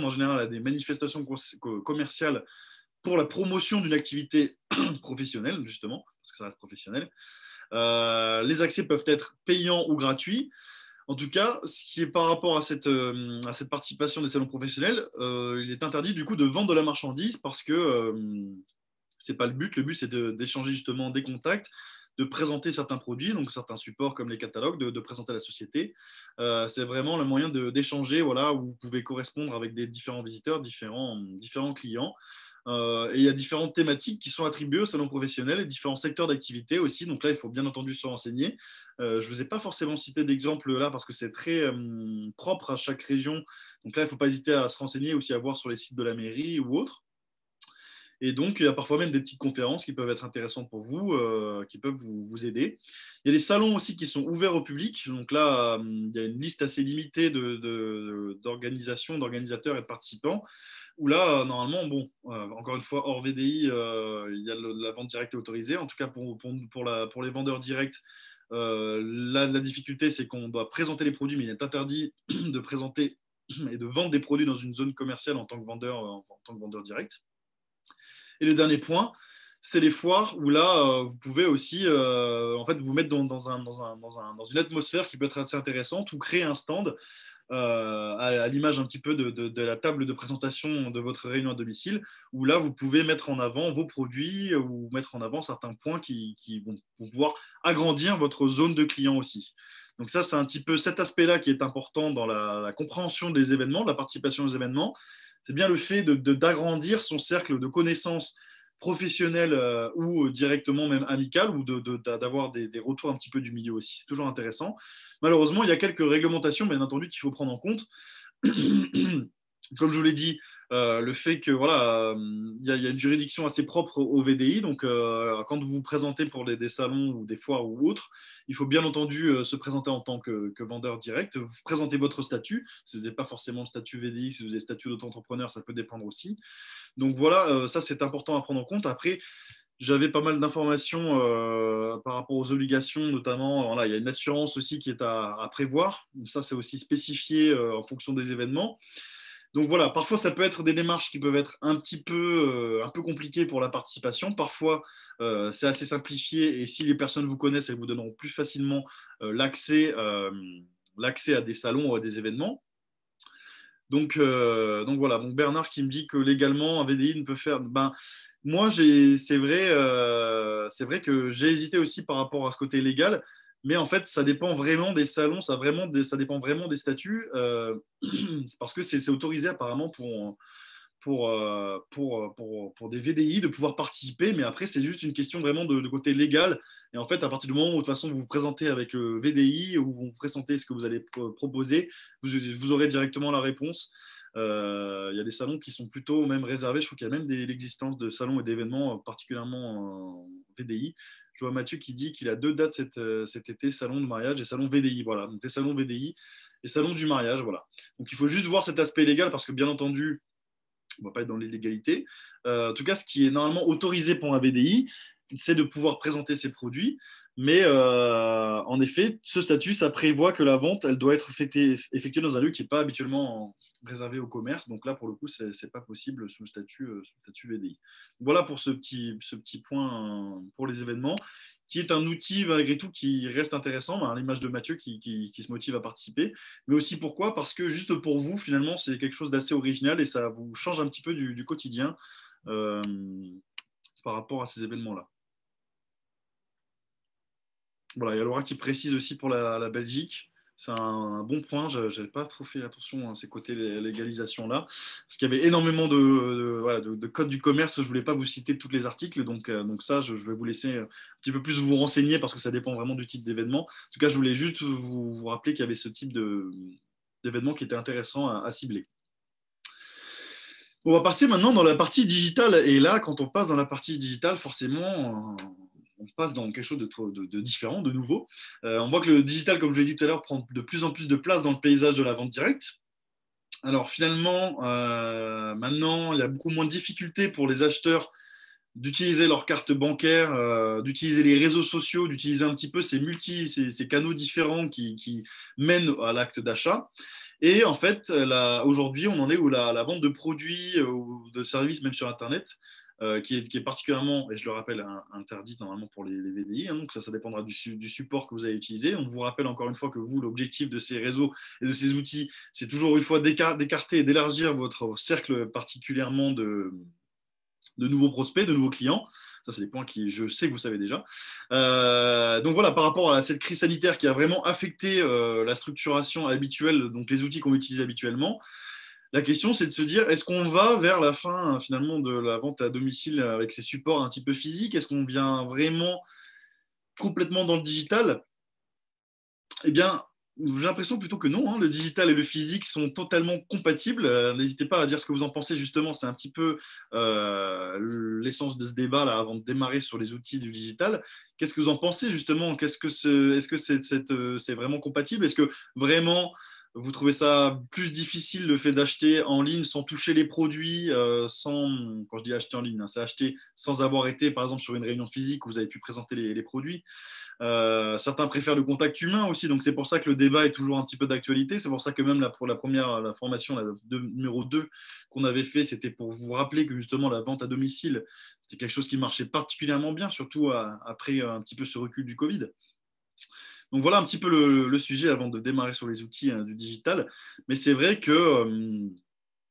en général à des manifestations commerciales pour la promotion d'une activité professionnelle, justement, parce que ça reste professionnel. Les accès peuvent être payants ou gratuits. En tout cas, ce qui est par rapport à cette participation des salons professionnels, il est interdit du coup de vendre de la marchandise parce que c'est pas le but. Le but, c'est d'échanger justement des contacts, de présenter certains produits, donc certains supports comme les catalogues, de présenter la société. C'est vraiment le moyen d'échanger, voilà, où vous pouvez correspondre avec des différents visiteurs, différents clients. Et il y a différentes thématiques qui sont attribuées au salon professionnel et différents secteurs d'activité aussi. Donc là, il faut bien entendu se renseigner. Je ne vous ai pas forcément cité d'exemple là parce que c'est très propre à chaque région. Donc là, il ne faut pas hésiter à se renseigner aussi à voir sur les sites de la mairie ou autres. Et donc, il y a parfois même des petites conférences qui peuvent être intéressantes pour vous, qui peuvent vous aider. Il y a des salons aussi qui sont ouverts au public. Donc là, il y a une liste assez limitée d'organisations, d'organisateurs et de participants. Où là, normalement, bon, encore une fois, hors VDI, il y a la vente directe est autorisée. En tout cas, pour les vendeurs directs, la difficulté, c'est qu'on doit présenter les produits, mais il est interdit de présenter et de vendre des produits dans une zone commerciale en tant que vendeur direct. Et le dernier point, c'est les foires où là, vous pouvez aussi en fait, vous mettre dans une atmosphère qui peut être assez intéressante ou créer un stand à l'image un petit peu de la table de présentation de votre réunion à domicile, où là, vous pouvez mettre en avant vos produits ou mettre en avant certains points qui vont pouvoir agrandir votre zone de clients aussi. Donc ça, c'est un petit peu cet aspect-là qui est important dans la compréhension des événements, de la participation aux événements. C'est bien le fait d'agrandir son cercle de connaissances professionnelles ou directement même amicales ou d'avoir des retours un petit peu du milieu aussi. C'est toujours intéressant. Malheureusement, il y a quelques réglementations, bien entendu, qu'il faut prendre en compte. Comme je vous l'ai dit, le fait que voilà, y a une juridiction assez propre au VDI. Donc, quand vous vous présentez pour des salons ou des foires ou autres, il faut bien entendu se présenter en tant que vendeur direct. Vous présentez votre statut. Ce n'est pas forcément le statut VDI. Si vous avez statut d'auto-entrepreneur, ça peut dépendre aussi. Donc voilà, ça c'est important à prendre en compte. Après, j'avais pas mal d'informations par rapport aux obligations, notamment, voilà, il y a une assurance aussi qui est à prévoir. Ça, c'est aussi spécifié en fonction des événements. Donc voilà, parfois ça peut être des démarches qui peuvent être un peu compliquées pour la participation. Parfois, c'est assez simplifié et si les personnes vous connaissent, elles vous donneront plus facilement l'accès à des salons ou à des événements. Donc voilà, donc Bernard qui me dit que légalement, un VDI ne peut faire. Ben, moi, c'est vrai que j'ai hésité aussi par rapport à ce côté légal, mais en fait, ça dépend vraiment des salons, ça dépend vraiment des statuts, parce que c'est autorisé apparemment pour des VDI de pouvoir participer, mais après, c'est juste une question vraiment de côté légal. Et en fait, à partir du moment où, de toute façon, vous vous présentez avec le VDI, ou vous vous présentez ce que vous allez proposer, vous aurez directement la réponse. Il y a des salons qui sont plutôt même réservés. Je trouve qu'il y a même l'existence de salons et d'événements, particulièrement VDI. Je vois Mathieu qui dit qu'il a 2 dates cet été, salon de mariage et salon VDI. Voilà, donc les salons VDI et salon du mariage. Voilà. Donc il faut juste voir cet aspect légal parce que bien entendu, on ne va pas être dans l'illégalité. En tout cas, ce qui est normalement autorisé pour un VDI, c'est de pouvoir présenter ses produits. Mais en effet, ce statut, ça prévoit que la vente, elle doit être effectuée dans un lieu qui n'est pas habituellement réservé au commerce. Donc là, pour le coup, ce n'est pas possible sous le statut VDI. Voilà pour ce petit point pour les événements, qui est un outil malgré tout qui reste intéressant, à l'image de Mathieu qui se motive à participer. Mais aussi pourquoi? Parce que juste pour vous, finalement, c'est quelque chose d'assez original et ça vous change un petit peu du quotidien euh, par rapport à ces événements-là. Voilà, il y a Laura qui précise aussi pour la Belgique. C'est un bon point. Je n'avais pas trop fait attention à ces côtés légalisation-là. Parce qu'il y avait énormément voilà, de codes du commerce. Je ne voulais pas vous citer tous les articles. Donc ça, je vais vous laisser un petit peu plus vous renseigner parce que ça dépend vraiment du type d'événement. En tout cas, je voulais juste vous rappeler qu'il y avait ce type d'événement qui était intéressant à cibler. On va passer maintenant dans la partie digitale. Et là, quand on passe dans la partie digitale, forcément, on passe dans quelque chose de différent, de nouveau. On voit que le digital, comme je l'ai dit tout à l'heure, prend de plus en plus de place dans le paysage de la vente directe. Alors finalement, maintenant, il y a beaucoup moins de difficultés pour les acheteurs d'utiliser leur carte bancaire, d'utiliser les réseaux sociaux, d'utiliser un petit peu ces canaux différents qui mènent à l'acte d'achat. Et en fait, aujourd'hui, on en est où la vente de produits ou de services, même sur Internet, qui est particulièrement, et je le rappelle, interdite normalement pour les VDI. Hein, donc ça dépendra du support que vous allez utiliser. On vous rappelle encore une fois que vous, l'objectif de ces réseaux et de ces outils, c'est toujours une fois d'écarter et d'élargir votre cercle particulièrement de nouveaux prospects, de nouveaux clients. Ça, c'est des points qui, je sais que vous savez déjà. Donc voilà, par rapport à cette crise sanitaire qui a vraiment affecté la structuration habituelle, donc les outils qu'on utilise habituellement, la question, c'est de se dire, est-ce qu'on va vers la fin finalement de la vente à domicile avec ces supports un petit peu physiques? Est-ce qu'on vient vraiment complètement dans le digital? Eh bien, j'ai l'impression plutôt que non. Hein. Le digital et le physique sont totalement compatibles. N'hésitez pas à dire ce que vous en pensez, justement. C'est un petit peu l'essence de ce débat là, avant de démarrer sur les outils du digital. Qu'est-ce que vous en pensez, justement? Est-ce que c'est vraiment compatible? Est-ce que vraiment vous trouvez ça plus difficile le fait d'acheter en ligne sans toucher les produits, quand je dis acheter en ligne, hein, c'est acheter sans avoir été, par exemple, sur une réunion physique où vous avez pu présenter les produits. Certains préfèrent le contact humain aussi, donc c'est pour ça que le débat est toujours un petit peu d'actualité. C'est pour ça que même pour la formation numéro 2 qu'on avait fait, c'était pour vous rappeler que justement la vente à domicile, c'était quelque chose qui marchait particulièrement bien, surtout après un petit peu ce recul du Covid. Donc voilà un petit peu le sujet avant de démarrer sur les outils du digital. Mais c'est vrai que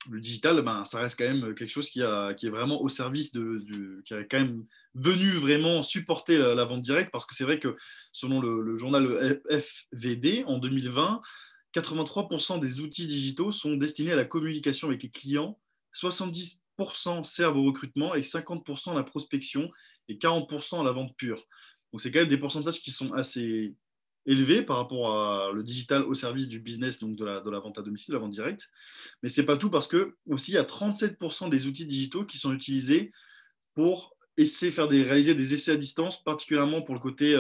le digital, ben, ça reste quand même quelque chose qui est vraiment au service qui est quand même venu vraiment supporter la vente directe, parce que c'est vrai que selon le journal FVD, en 2020, 83% des outils digitaux sont destinés à la communication avec les clients, 70% servent au recrutement et 50% à la prospection et 40% à la vente pure. Donc c'est quand même des pourcentages qui sont assez élevés par rapport à le digital au service du business, donc de la vente à domicile, la vente directe. Mais ce n'est pas tout parce que aussi il y a 37% des outils digitaux qui sont utilisés pour réaliser des essais à distance, particulièrement pour le côté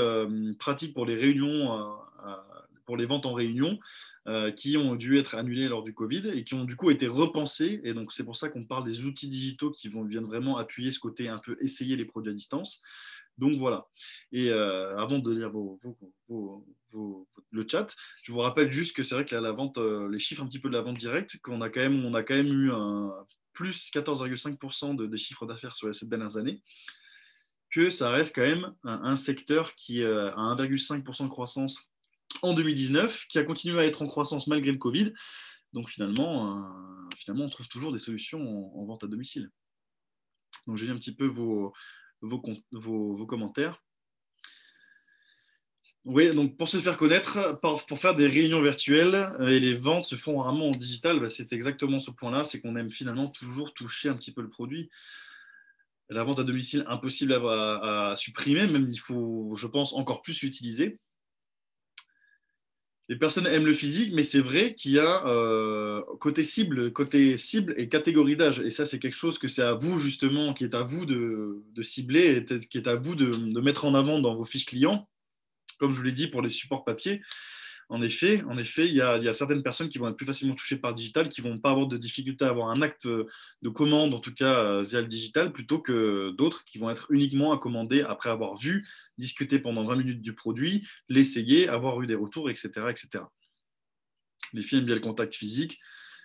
pratique pour les réunions, pour les ventes en réunion, qui ont dû être annulées lors du Covid et qui ont du coup été repensés. Et donc c'est pour ça qu'on parle des outils digitaux qui viennent vraiment appuyer ce côté un peu essayer les produits à distance. Donc voilà. Et avant de lire le chat, je vous rappelle juste que c'est vrai que la vente, les chiffres un petit peu de la vente directe, on a quand même eu un plus 14,5% des chiffres d'affaires sur les 7 dernières années, que ça reste quand même un secteur qui a 1,5% de croissance en 2019, qui a continué à être en croissance malgré le Covid, Donc finalement, on trouve toujours des solutions en vente à domicile. Donc j'ai lu un petit peu vos commentaires. Oui, donc pour se faire connaître, pour faire des réunions virtuelles et les ventes se font rarement en digital, bah, c'est exactement ce point-là, c'est qu'on aime finalement toujours toucher un petit peu le produit. La vente à domicile, impossible à supprimer, même il faut, je pense, encore plus l'utiliser. Les personnes aiment le physique, mais c'est vrai qu'il y a côté cible et catégorie d'âge. Et ça, c'est quelque chose que c'est à vous, justement, qui est à vous de cibler, et qui est à vous de mettre en avant dans vos fiches clients. Comme je vous l'ai dit pour les supports papier, en effet, il y a certaines personnes qui vont être plus facilement touchées par le digital, qui ne vont pas avoir de difficulté à avoir un acte de commande, en tout cas via le digital, plutôt que d'autres qui vont être uniquement à commander après avoir vu, discuté pendant 20 minutes du produit, l'essayer, avoir eu des retours, etc., etc. Les filles aiment bien le contact physique.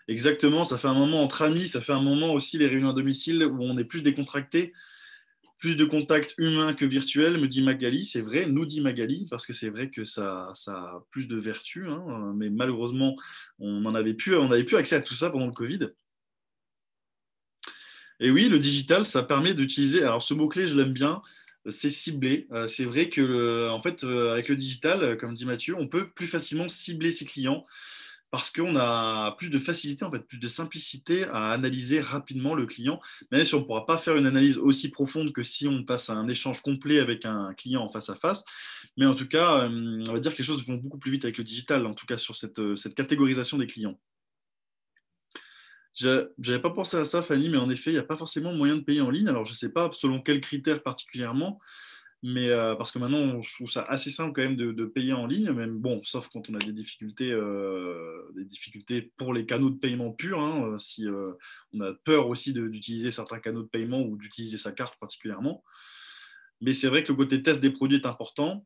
Exactement, ça fait un moment entre amis, ça fait un moment aussi les réunions à domicile où on est plus décontracté, plus de contact humain que virtuel, me dit Magali. C'est vrai, nous dit Magali, parce que c'est vrai que ça a plus de vertus, hein, mais malheureusement, on n'avait plus accès à tout ça pendant le Covid. Et oui, le digital, ça permet d'utiliser, alors ce mot-clé, je l'aime bien, c'est ciblé. C'est vrai que, en fait, avec le digital, comme dit Mathieu, on peut plus facilement cibler ses clients parce qu'on a plus de facilité, en fait, plus de simplicité à analyser rapidement le client, même si on ne pourra pas faire une analyse aussi profonde que si on passe à un échange complet avec un client en face à face. Mais en tout cas, on va dire que les choses vont beaucoup plus vite avec le digital, en tout cas sur cette catégorisation des clients. Je n'avais pas pensé à ça, Fanny, mais en effet, il n'y a pas forcément moyen de payer en ligne. Alors, je ne sais pas selon quels critères particulièrement, mais parce que maintenant, je trouve ça assez simple quand même de payer en ligne, même bon, sauf quand on a des difficultés pour les canaux de paiement purs, hein, si on a peur aussi d'utiliser certains canaux de paiement ou d'utiliser sa carte particulièrement. Mais c'est vrai que le côté test des produits est important.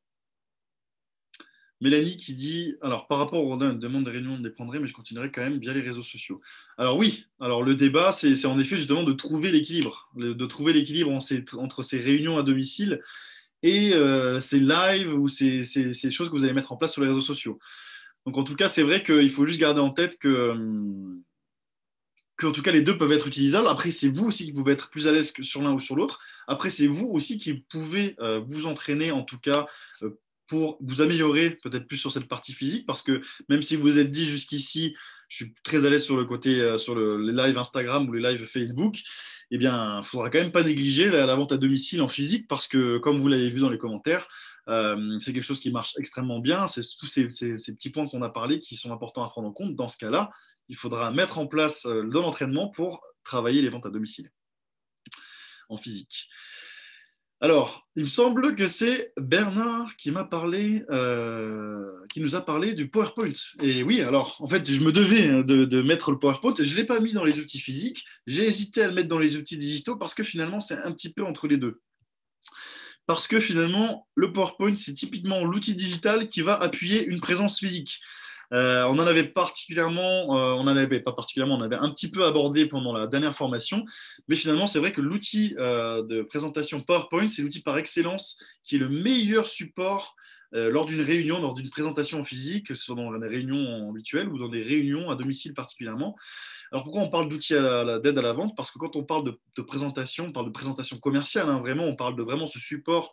Mélanie qui dit, alors par rapport aux demandes de réunion, on les prendrait, mais je continuerai quand même via les réseaux sociaux. Alors oui, alors le débat, c'est en effet justement de trouver l'équilibre, entre ces réunions à domicile et ces lives ou ces choses que vous allez mettre en place sur les réseaux sociaux. Donc en tout cas, c'est vrai qu'il faut juste garder en tête que en tout cas les deux peuvent être utilisables. Après, c'est vous aussi qui pouvez être plus à l'aise que sur l'un ou sur l'autre. Après, c'est vous aussi qui pouvez vous entraîner, en tout cas, pour vous améliorer peut-être plus sur cette partie physique, parce que même si vous vous êtes dit jusqu'ici, je suis très à l'aise sur le côté, les lives Instagram ou les lives Facebook, eh bien, il ne faudra quand même pas négliger la vente à domicile en physique, parce que, comme vous l'avez vu dans les commentaires, c'est quelque chose qui marche extrêmement bien. C'est tous ces petits points qu'on a parlé qui sont importants à prendre en compte. Dans ce cas-là, il faudra mettre en place de l'entraînement pour travailler les ventes à domicile en physique. Alors, il me semble que c'est Bernard qui nous a parlé du PowerPoint. Et oui, alors, en fait, je me devais de mettre le PowerPoint. Je ne l'ai pas mis dans les outils physiques. J'ai hésité à le mettre dans les outils digitaux parce que finalement, c'est un petit peu entre les deux. Parce que finalement, le PowerPoint, c'est typiquement l'outil digital qui va appuyer une présence physique. On en avait pas particulièrement, on avait un petit peu abordé pendant la dernière formation, mais finalement, c'est vrai que l'outil de présentation PowerPoint, c'est l'outil par excellence qui est le meilleur support lors d'une réunion, lors d'une présentation en physique, que ce soit dans des réunions habituelles ou dans des réunions à domicile particulièrement. Alors pourquoi on parle d'outils d'aide à la vente? Parce que quand on parle de présentation, on parle de présentation commerciale, hein, vraiment, on parle de vraiment ce support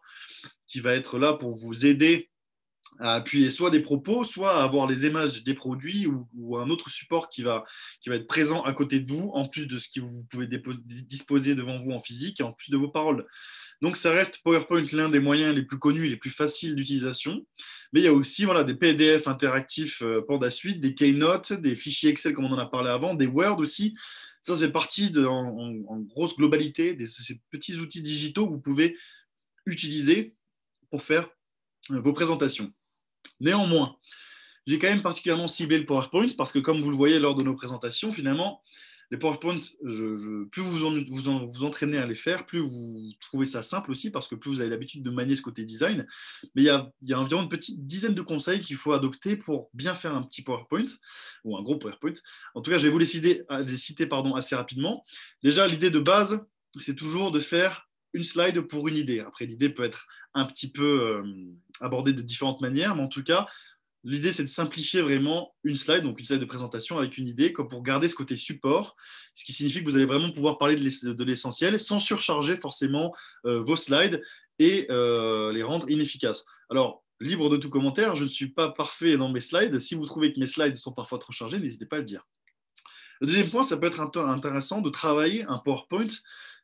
qui va être là pour vous aider à appuyer soit des propos, soit à avoir les images des produits ou un autre support qui va être présent à côté de vous, en plus de ce que vous pouvez disposer devant vous en physique et en plus de vos paroles. Donc ça reste PowerPoint l'un des moyens les plus connus et les plus faciles d'utilisation. Mais il y a aussi des PDF interactifs pour la suite, des Keynote, des fichiers Excel comme on en a parlé avant, des Word aussi. Ça fait partie en grosse globalité de ces petits outils digitaux que vous pouvez utiliser pour faire vos présentations. Néanmoins, j'ai quand même particulièrement ciblé le PowerPoint parce que, comme vous le voyez lors de nos présentations, finalement, les PowerPoint, plus vous entraînez à les faire, plus vous trouvez ça simple aussi parce que plus vous avez l'habitude de manier ce côté design. Mais il y a environ une petite dizaine de conseils qu'il faut adopter pour bien faire un petit PowerPoint ou un gros PowerPoint. En tout cas, je vais vous les citer assez rapidement. Déjà, l'idée de base, c'est toujours de faire une slide pour une idée. Après, l'idée peut être un petit peu abordée de différentes manières, mais en tout cas, L'idée, c'est de simplifier vraiment une slide, donc une slide de présentation avec une idée, comme pour garder ce côté support, ce qui signifie que vous allez vraiment pouvoir parler de l'essentiel sans surcharger forcément vos slides et les rendre inefficaces. Alors, libre de tout commentaire, je ne suis pas parfait dans mes slides. Si vous trouvez que mes slides sont parfois trop chargés, n'hésitez pas à le dire. Le deuxième point, ça peut être intéressant de travailler un PowerPoint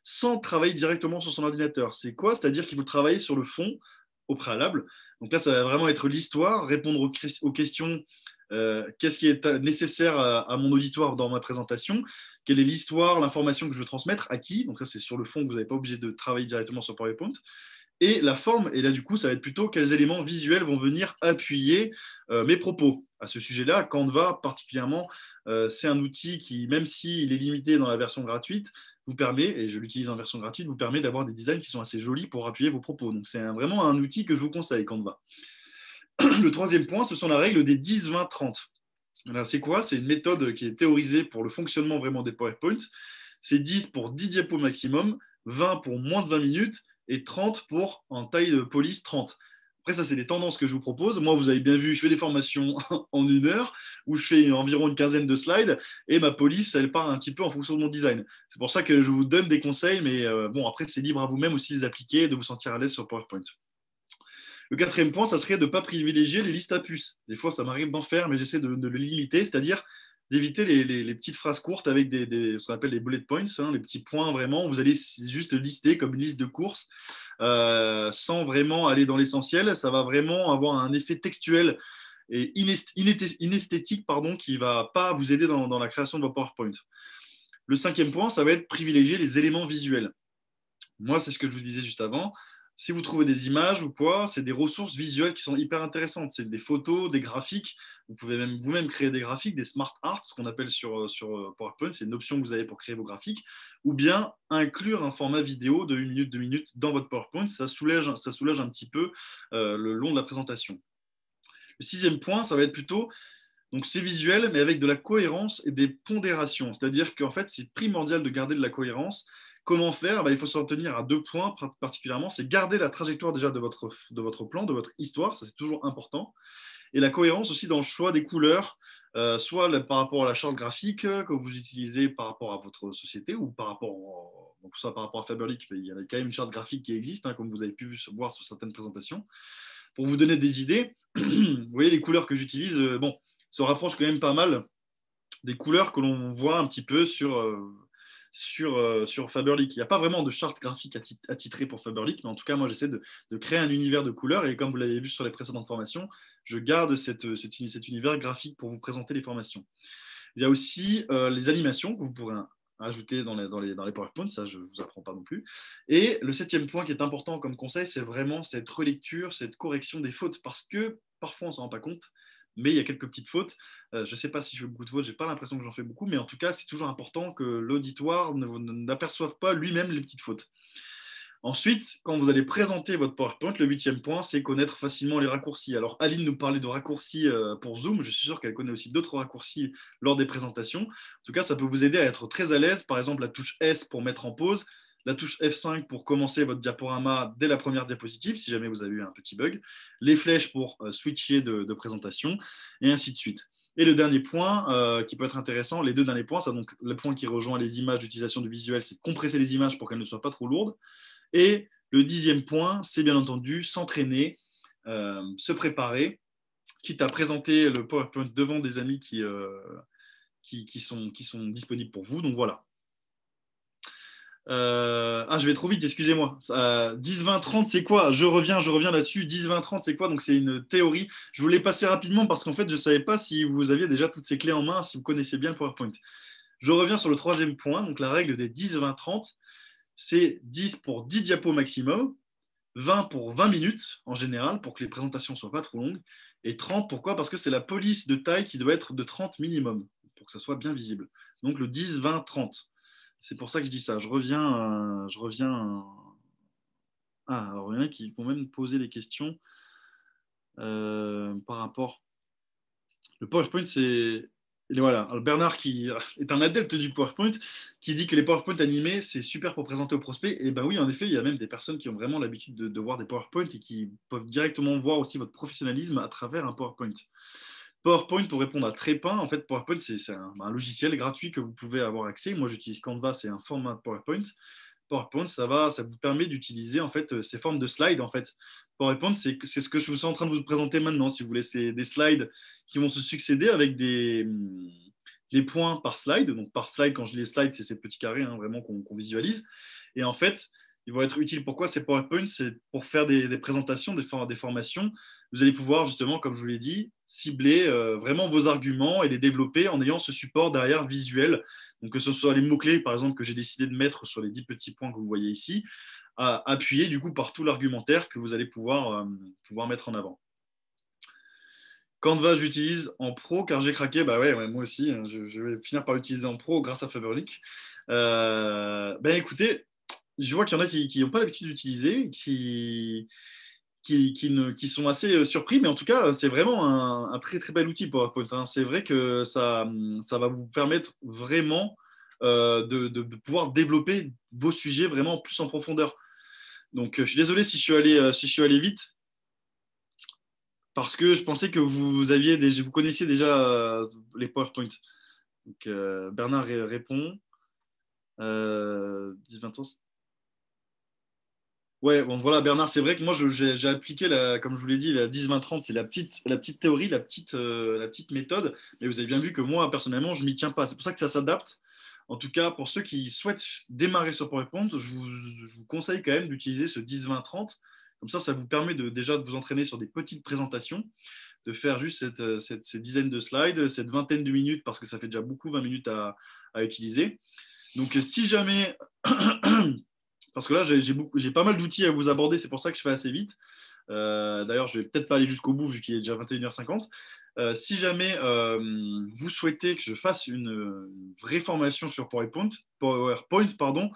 sans travailler directement sur son ordinateur. C'est quoi? C'est-à-dire qu'il faut travailler sur le fond au préalable. Donc là, ça va vraiment être l'histoire, répondre aux questions. Qu'est-ce qui est nécessaire à mon auditoire dans ma présentation? Quelle est l'histoire, l'information que je veux transmettre? À qui? Donc ça, c'est sur le fond, vous n'avez pas obligé de travailler directement sur PowerPoint. Et la forme, et là du coup, ça va être plutôt quels éléments visuels vont venir appuyer mes propos. À ce sujet-là, Canva particulièrement, c'est un outil qui, même s'il est limité dans la version gratuite, vous permet, et je l'utilise en version gratuite, vous permet d'avoir des designs qui sont assez jolis pour appuyer vos propos. Donc c'est vraiment un outil que je vous conseille, Canva. Le troisième point, ce sont la règle des 10, 20, 30. C'est quoi? C'est une méthode qui est théorisée pour le fonctionnement vraiment des PowerPoints. C'est 10 pour 10 diapos maximum, 20 pour moins de 20 minutes et 30 pour en taille de police 30. Après, ça, c'est des tendances que je vous propose. Moi, vous avez bien vu, je fais des formations en 1 heure où je fais environ une quinzaine de slides et ma police, elle part un petit peu en fonction de mon design. C'est pour ça que je vous donne des conseils, mais bon, après, c'est libre à vous-même aussi de les appliquer et de vous sentir à l'aise sur PowerPoint. Le quatrième point, ça serait de ne pas privilégier les listes à puces. Des fois, ça m'arrive d'en faire, mais j'essaie de le limiter, c'est-à-dire d'éviter les petites phrases courtes avec ce qu'on appelle les bullet points, hein, les petits points vraiment. Vous allez juste lister comme une liste de courses sans vraiment aller dans l'essentiel. Ça va vraiment avoir un effet textuel et inesthétique pardon, qui ne va pas vous aider dans la création de vos PowerPoint. Le cinquième point, ça va être privilégier les éléments visuels. Moi, c'est ce que je vous disais juste avant. Si vous trouvez des images ou quoi, c'est des ressources visuelles qui sont hyper intéressantes. C'est des photos, des graphiques. Vous pouvez même vous-même créer des graphiques, des smart art, ce qu'on appelle sur PowerPoint. C'est une option que vous avez pour créer vos graphiques. Ou bien inclure un format vidéo de 1 minute, 2 minutes dans votre PowerPoint. Ça soulage un petit peu le long de la présentation. Le sixième point, ça va être plutôt donc c'est visuel, mais avec de la cohérence et des pondérations. C'est-à-dire qu'en fait, c'est primordial de garder de la cohérence. Comment faire? Il faut s'en tenir à 2 points particulièrement. C'est garder la trajectoire déjà de votre plan, de votre histoire. Ça, c'est toujours important. Et la cohérence aussi dans le choix des couleurs, soit par rapport à la charte graphique que vous utilisez par rapport à votre société ou donc soit par rapport à Faberlic. Il y a quand même une charte graphique qui existe, hein, comme vous avez pu voir sur certaines présentations. Pour vous donner des idées, vous voyez les couleurs que j'utilise, bon, se rapprochent quand même pas mal des couleurs que l'on voit un petit peu sur Faberlic. Il n'y a pas vraiment de charte graphique attitrée pour Faberlic, mais en tout cas, moi, j'essaie de créer un univers de couleurs. Et comme vous l'avez vu sur les précédentes formations, je garde cet univers graphique pour vous présenter les formations. Il y a aussi les animations que vous pourrez ajouter dans les PowerPoint, ça je ne vous apprends pas non plus. Et le septième point qui est important comme conseil, c'est vraiment cette relecture, cette correction des fautes, parce que parfois on ne s'en rend pas compte, mais il y a quelques petites fautes. Je ne sais pas si je fais beaucoup de fautes, je n'ai pas l'impression que j'en fais beaucoup, mais en tout cas, c'est toujours important que l'auditoire n'aperçoive pas lui-même les petites fautes. Ensuite, quand vous allez présenter votre PowerPoint, le huitième point, c'est connaître facilement les raccourcis. Alors, Aline nous parlait de raccourcis pour Zoom. Je suis sûr qu'elle connaît aussi d'autres raccourcis lors des présentations. En tout cas, ça peut vous aider à être très à l'aise. Par exemple, la touche S pour mettre en pause, la touche F5 pour commencer votre diaporama dès la première diapositive, si jamais vous avez eu un petit bug, les flèches pour switcher de présentation, et ainsi de suite. Et le dernier point qui peut être intéressant, les deux derniers points, c'est donc le point qui rejoint les images d'utilisation du visuel, c'est de compresser les images pour qu'elles ne soient pas trop lourdes. Et le dixième point, c'est bien entendu s'entraîner, se préparer, quitte à présenter le PowerPoint devant des amis qui sont disponibles pour vous. Donc voilà. Je vais trop vite, excusez-moi. 10, 20, 30, c'est quoi? Je reviens là-dessus. 10, 20, 30, c'est quoi? Donc c'est une théorie. Je vous l'ai passé rapidement parce qu'en fait, je ne savais pas si vous aviez déjà toutes ces clés en main, si vous connaissez bien le PowerPoint. Je reviens sur le troisième point, donc la règle des 10, 20, 30. C'est 10 pour 10 diapos maximum, 20 pour 20 minutes en général, pour que les présentations ne soient pas trop longues, et 30, pourquoi? Parce que c'est la police de taille qui doit être de 30 minimum, pour que ça soit bien visible. Donc le 10, 20, 30. C'est pour ça que je dis ça. Je reviens. Alors il y en a qui vont même poser des questions par rapport. Le PowerPoint, c'est Et voilà, alors Bernard qui est un adepte du PowerPoint, qui dit que les PowerPoint animés, c'est super pour présenter aux prospects. Et ben oui, en effet, il y a même des personnes qui ont vraiment l'habitude de voir des PowerPoint et qui peuvent directement voir aussi votre professionnalisme à travers un PowerPoint. PowerPoint, pour répondre à Trépin, en fait, PowerPoint, c'est un logiciel gratuit que vous pouvez avoir accès. Moi, j'utilise Canva, c'est un format de PowerPoint. PowerPoint, ça vous permet d'utiliser en fait ces formes de slides. En fait, PowerPoint, c'est ce que je suis en train de vous présenter maintenant. Si vous voulez, c'est des slides qui vont se succéder avec des points par slide. Donc par slide, quand je dis les slides, c'est ces petits carrés hein, vraiment qu'on visualise. Et en fait, ils vont être utiles. Pourquoi c'est PowerPoint? C'est pour faire des présentations, des formations. Vous allez pouvoir justement, comme je vous l'ai dit, cibler vraiment vos arguments et les développer en ayant ce support derrière visuel. Donc que ce soit les mots-clés, par exemple, que j'ai décidé de mettre sur les 10 petits points que vous voyez ici, appuyés du coup par tout l'argumentaire que vous allez pouvoir mettre en avant. Canva, j'utilise en pro car j'ai craqué. Bah ouais, moi aussi, hein, je vais finir par l'utiliser en pro grâce à Faberlic. Ben écoutez, je vois qu'il y en a qui n'ont pas l'habitude d'utiliser, qui sont assez surpris, mais en tout cas, c'est vraiment un très très bel outil PowerPoint. Hein. C'est vrai que ça va vous permettre vraiment de pouvoir développer vos sujets vraiment plus en profondeur. Donc, je suis désolé si je suis allé vite, parce que je pensais que vous connaissiez déjà les PowerPoint. Donc, Bernard répond. 10-20 ans. Ouais, bon voilà, Bernard, c'est vrai que moi, j'ai appliqué, comme je vous l'ai dit, la 10-20-30, c'est la petite théorie, la petite méthode. Mais vous avez bien vu que moi, personnellement, je ne m'y tiens pas. C'est pour ça que ça s'adapte. En tout cas, pour ceux qui souhaitent démarrer sur PowerPoint, je vous conseille quand même d'utiliser ce 10-20-30. Comme ça vous permet déjà de vous entraîner sur des petites présentations, de faire juste ces dizaines de slides, cette vingtaine de minutes, parce que ça fait déjà beaucoup, 20 minutes à utiliser. Donc, si jamais parce que là, j'ai pas mal d'outils à vous aborder, c'est pour ça que je fais assez vite. D'ailleurs, je vais peut-être pas aller jusqu'au bout vu qu'il est déjà 21h50. Si jamais vous souhaitez que je fasse une vraie formation sur PowerPoint, pardon,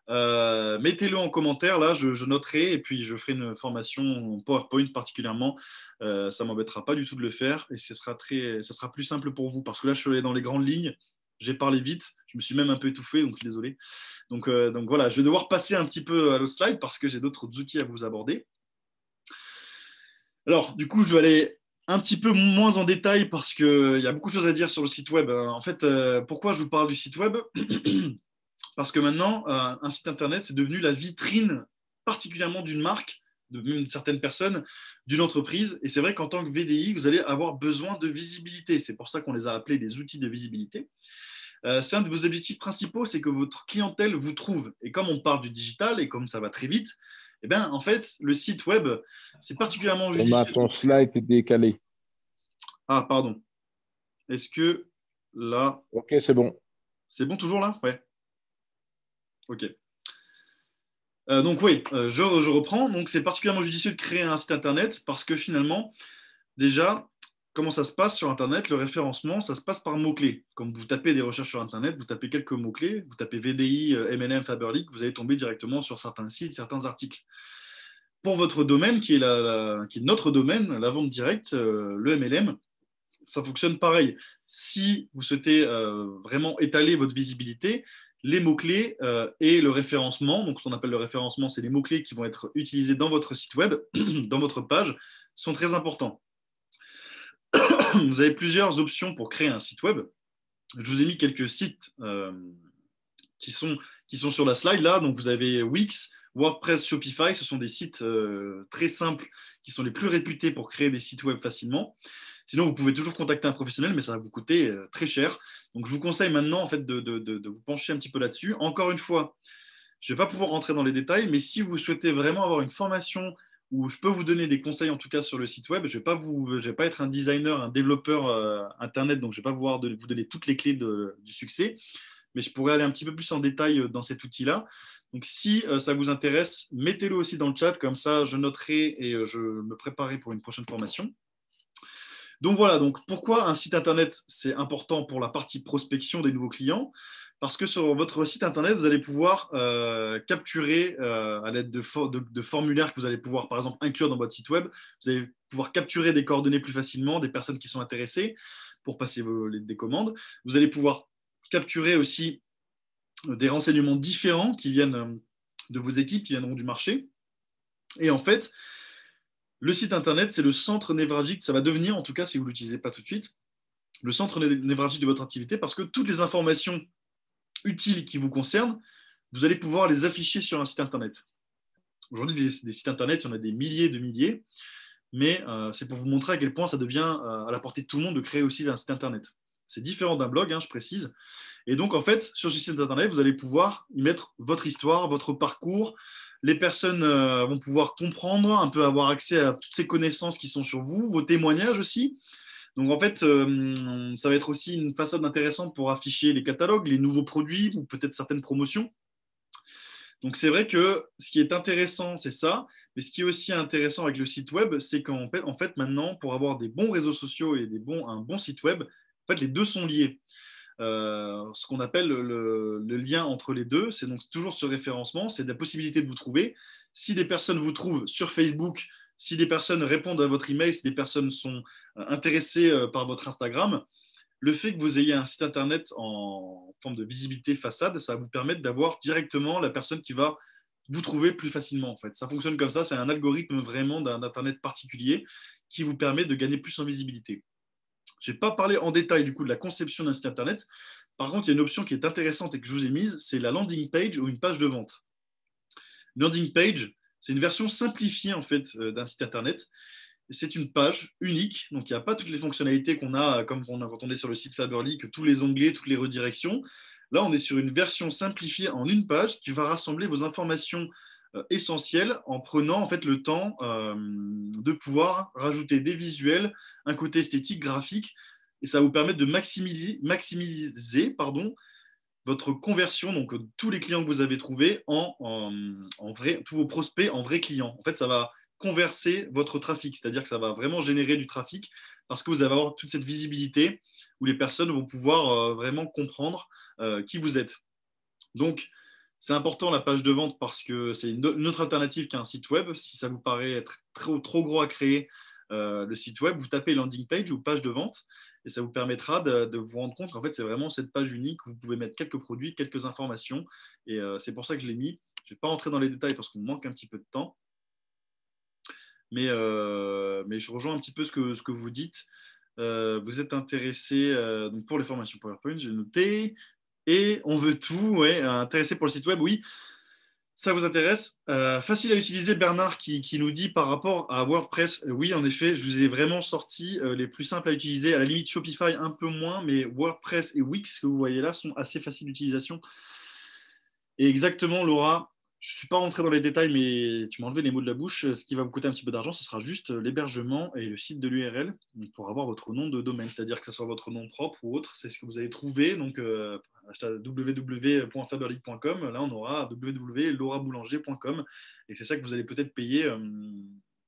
mettez-le en commentaire, là je noterai et puis je ferai une formation en PowerPoint particulièrement. Ça ne m'embêtera pas du tout de le faire et ça sera plus simple pour vous parce que là je suis allé dans les grandes lignes, j'ai parlé vite, je me suis même un peu étouffé donc je suis désolé. Donc voilà, je vais devoir passer un petit peu à l'autre slide parce que j'ai d'autres outils à vous aborder. Alors du coup je vais aller un petit peu moins en détail parce qu'il y a beaucoup de choses à dire sur le site web. En fait, pourquoi je vous parle du site web? Parce que maintenant, un site internet, c'est devenu la vitrine particulièrement d'une marque, de certaines personnes, d'une entreprise. Et c'est vrai qu'en tant que VDI, vous allez avoir besoin de visibilité. C'est pour ça qu'on les a appelés des outils de visibilité. C'est un de vos objectifs principaux, c'est que votre clientèle vous trouve. Et comme on parle du digital et comme ça va très vite, eh bien, en fait, le site web, c'est particulièrement judicieux. Ton slide est décalé. Ah, pardon. Est-ce que là... Ok, c'est bon. C'est bon toujours là? Ouais. Ok. Donc oui, je reprends. Donc c'est particulièrement judicieux de créer un site internet parce que finalement, déjà, comment ça se passe sur internet? Le référencement, ça se passe par mots-clés. Comme vous tapez des recherches sur internet, vous tapez quelques mots-clés, vous tapez VDI, MLM, Faberlic, vous allez tomber directement sur certains sites, certains articles. Pour votre domaine, qui est notre domaine, la vente directe, le MLM, ça fonctionne pareil. Si vous souhaitez vraiment étaler votre visibilité, les mots-clés et le référencement, donc ce qu'on appelle le référencement, c'est les mots-clés qui vont être utilisés dans votre site web, dans votre page, sont très importants. Vous avez plusieurs options pour créer un site web. Je vous ai mis quelques sites qui sont sur la slide là. Donc vous avez Wix, WordPress, Shopify. Ce sont des sites très simples qui sont les plus réputés pour créer des sites web facilement. Sinon, vous pouvez toujours contacter un professionnel, mais ça va vous coûter très cher. Donc, je vous conseille maintenant en fait, de vous pencher un petit peu là-dessus. Encore une fois, je ne vais pas pouvoir rentrer dans les détails, mais si vous souhaitez vraiment avoir une formation où je peux vous donner des conseils, en tout cas sur le site web, je ne vais pas être un designer, un développeur Internet, donc je ne vais pas pouvoir vous donner toutes les clés du succès, mais je pourrais aller un petit peu plus en détail dans cet outil-là. Donc, si ça vous intéresse, mettez-le aussi dans le chat, comme ça je noterai et je me préparerai pour une prochaine formation. Donc voilà, donc pourquoi un site internet, c'est important pour la partie prospection des nouveaux clients? parce que sur votre site internet, vous allez pouvoir capturer à l'aide de formulaires que vous allez pouvoir, par exemple, inclure dans votre site web. Vous allez pouvoir capturer des coordonnées plus facilement, des personnes qui sont intéressées pour passer des commandes. Vous allez pouvoir capturer aussi des renseignements différents qui viennent de vos équipes, qui viendront du marché. Et en fait, le site internet, c'est le centre névralgique, ça va devenir, en tout cas si vous ne l'utilisez pas tout de suite, le centre névralgique de votre activité, parce que toutes les informations utiles qui vous concernent, vous allez pouvoir les afficher sur un site internet. Aujourd'hui, des sites internet, il y en a des milliers de milliers, mais c'est pour vous montrer à quel point ça devient à la portée de tout le monde de créer aussi un site internet. C'est différent d'un blog, hein, je précise. Et donc, en fait, sur ce site internet, vous allez pouvoir y mettre votre histoire, votre parcours. Les personnes vont pouvoir comprendre, un peu avoir accès à toutes ces connaissances qui sont sur vous, vos témoignages aussi. Donc, en fait, ça va être aussi une façade intéressante pour afficher les catalogues, les nouveaux produits ou peut-être certaines promotions. Donc, c'est vrai que ce qui est intéressant, c'est ça. Mais ce qui est aussi intéressant avec le site web, c'est qu'en fait, maintenant, pour avoir des bons réseaux sociaux et un bon site web, en fait, les deux sont liés. Ce qu'on appelle le lien entre les deux, c'est donc toujours ce référencement, c'est la possibilité de vous trouver. Si des personnes vous trouvent sur Facebook, si des personnes répondent à votre email, si des personnes sont intéressées par votre Instagram, le fait que vous ayez un site internet en forme de visibilité façade, ça va vous permettre d'avoir directement la personne qui va vous trouver plus facilement. En fait, ça fonctionne comme ça. C'est un algorithme vraiment d'un internet particulier qui vous permet de gagner plus en visibilité. Je n'ai pas parlé en détail du coup de la conception d'un site internet. Par contre, il y a une option qui est intéressante et que je vous ai mise, c'est la landing page ou une page de vente. Une landing page, c'est une version simplifiée en fait d'un site internet. C'est une page unique, donc il n'y a pas toutes les fonctionnalités qu'on a comme quand on est sur le site Faberly, que tous les onglets, toutes les redirections. Là, on est sur une version simplifiée en une page qui va rassembler vos informations essentielles en prenant en fait le temps de pouvoir rajouter des visuels, un côté esthétique, graphique, et ça va vous permettre de maximiser votre conversion, donc tous les clients que vous avez trouvés en vrai, tous vos prospects en vrais clients. En fait, ça va converser votre trafic, c'est-à-dire que ça va vraiment générer du trafic parce que vous allez avoir toute cette visibilité où les personnes vont pouvoir vraiment comprendre qui vous êtes. Donc, c'est important la page de vente parce que c'est une autre alternative qu'un site web. Si ça vous paraît être trop gros à créer le site web, vous tapez landing page ou page de vente et ça vous permettra de vous rendre compte qu'en fait, c'est vraiment cette page unique où vous pouvez mettre quelques produits, quelques informations. Et c'est pour ça que je l'ai mis. Je ne vais pas rentrer dans les détails parce qu'on manque un petit peu de temps. Mais je rejoins un petit peu ce que vous dites. Vous êtes intéressé donc pour les formations PowerPoint, j'ai noté. Et on veut tout, ouais, intéressé pour le site web, oui. Ça vous intéresse? Facile à utiliser, Bernard qui nous dit par rapport à WordPress. Oui, en effet, je vous ai vraiment sorti les plus simples à utiliser. À la limite, Shopify un peu moins, mais WordPress et Wix que vous voyez là sont assez faciles d'utilisation. Et exactement, Laura, je ne suis pas rentré dans les détails, mais tu m'as enlevé les mots de la bouche. Ce qui va vous coûter un petit peu d'argent, ce sera juste l'hébergement et le site de l'URL pour avoir votre nom de domaine, c'est-à-dire que ce soit votre nom propre ou autre, c'est ce que vous allez trouver. Donc, www.faberlic.com, là, on aura www.lauraboulanger.com et c'est ça que vous allez peut-être payer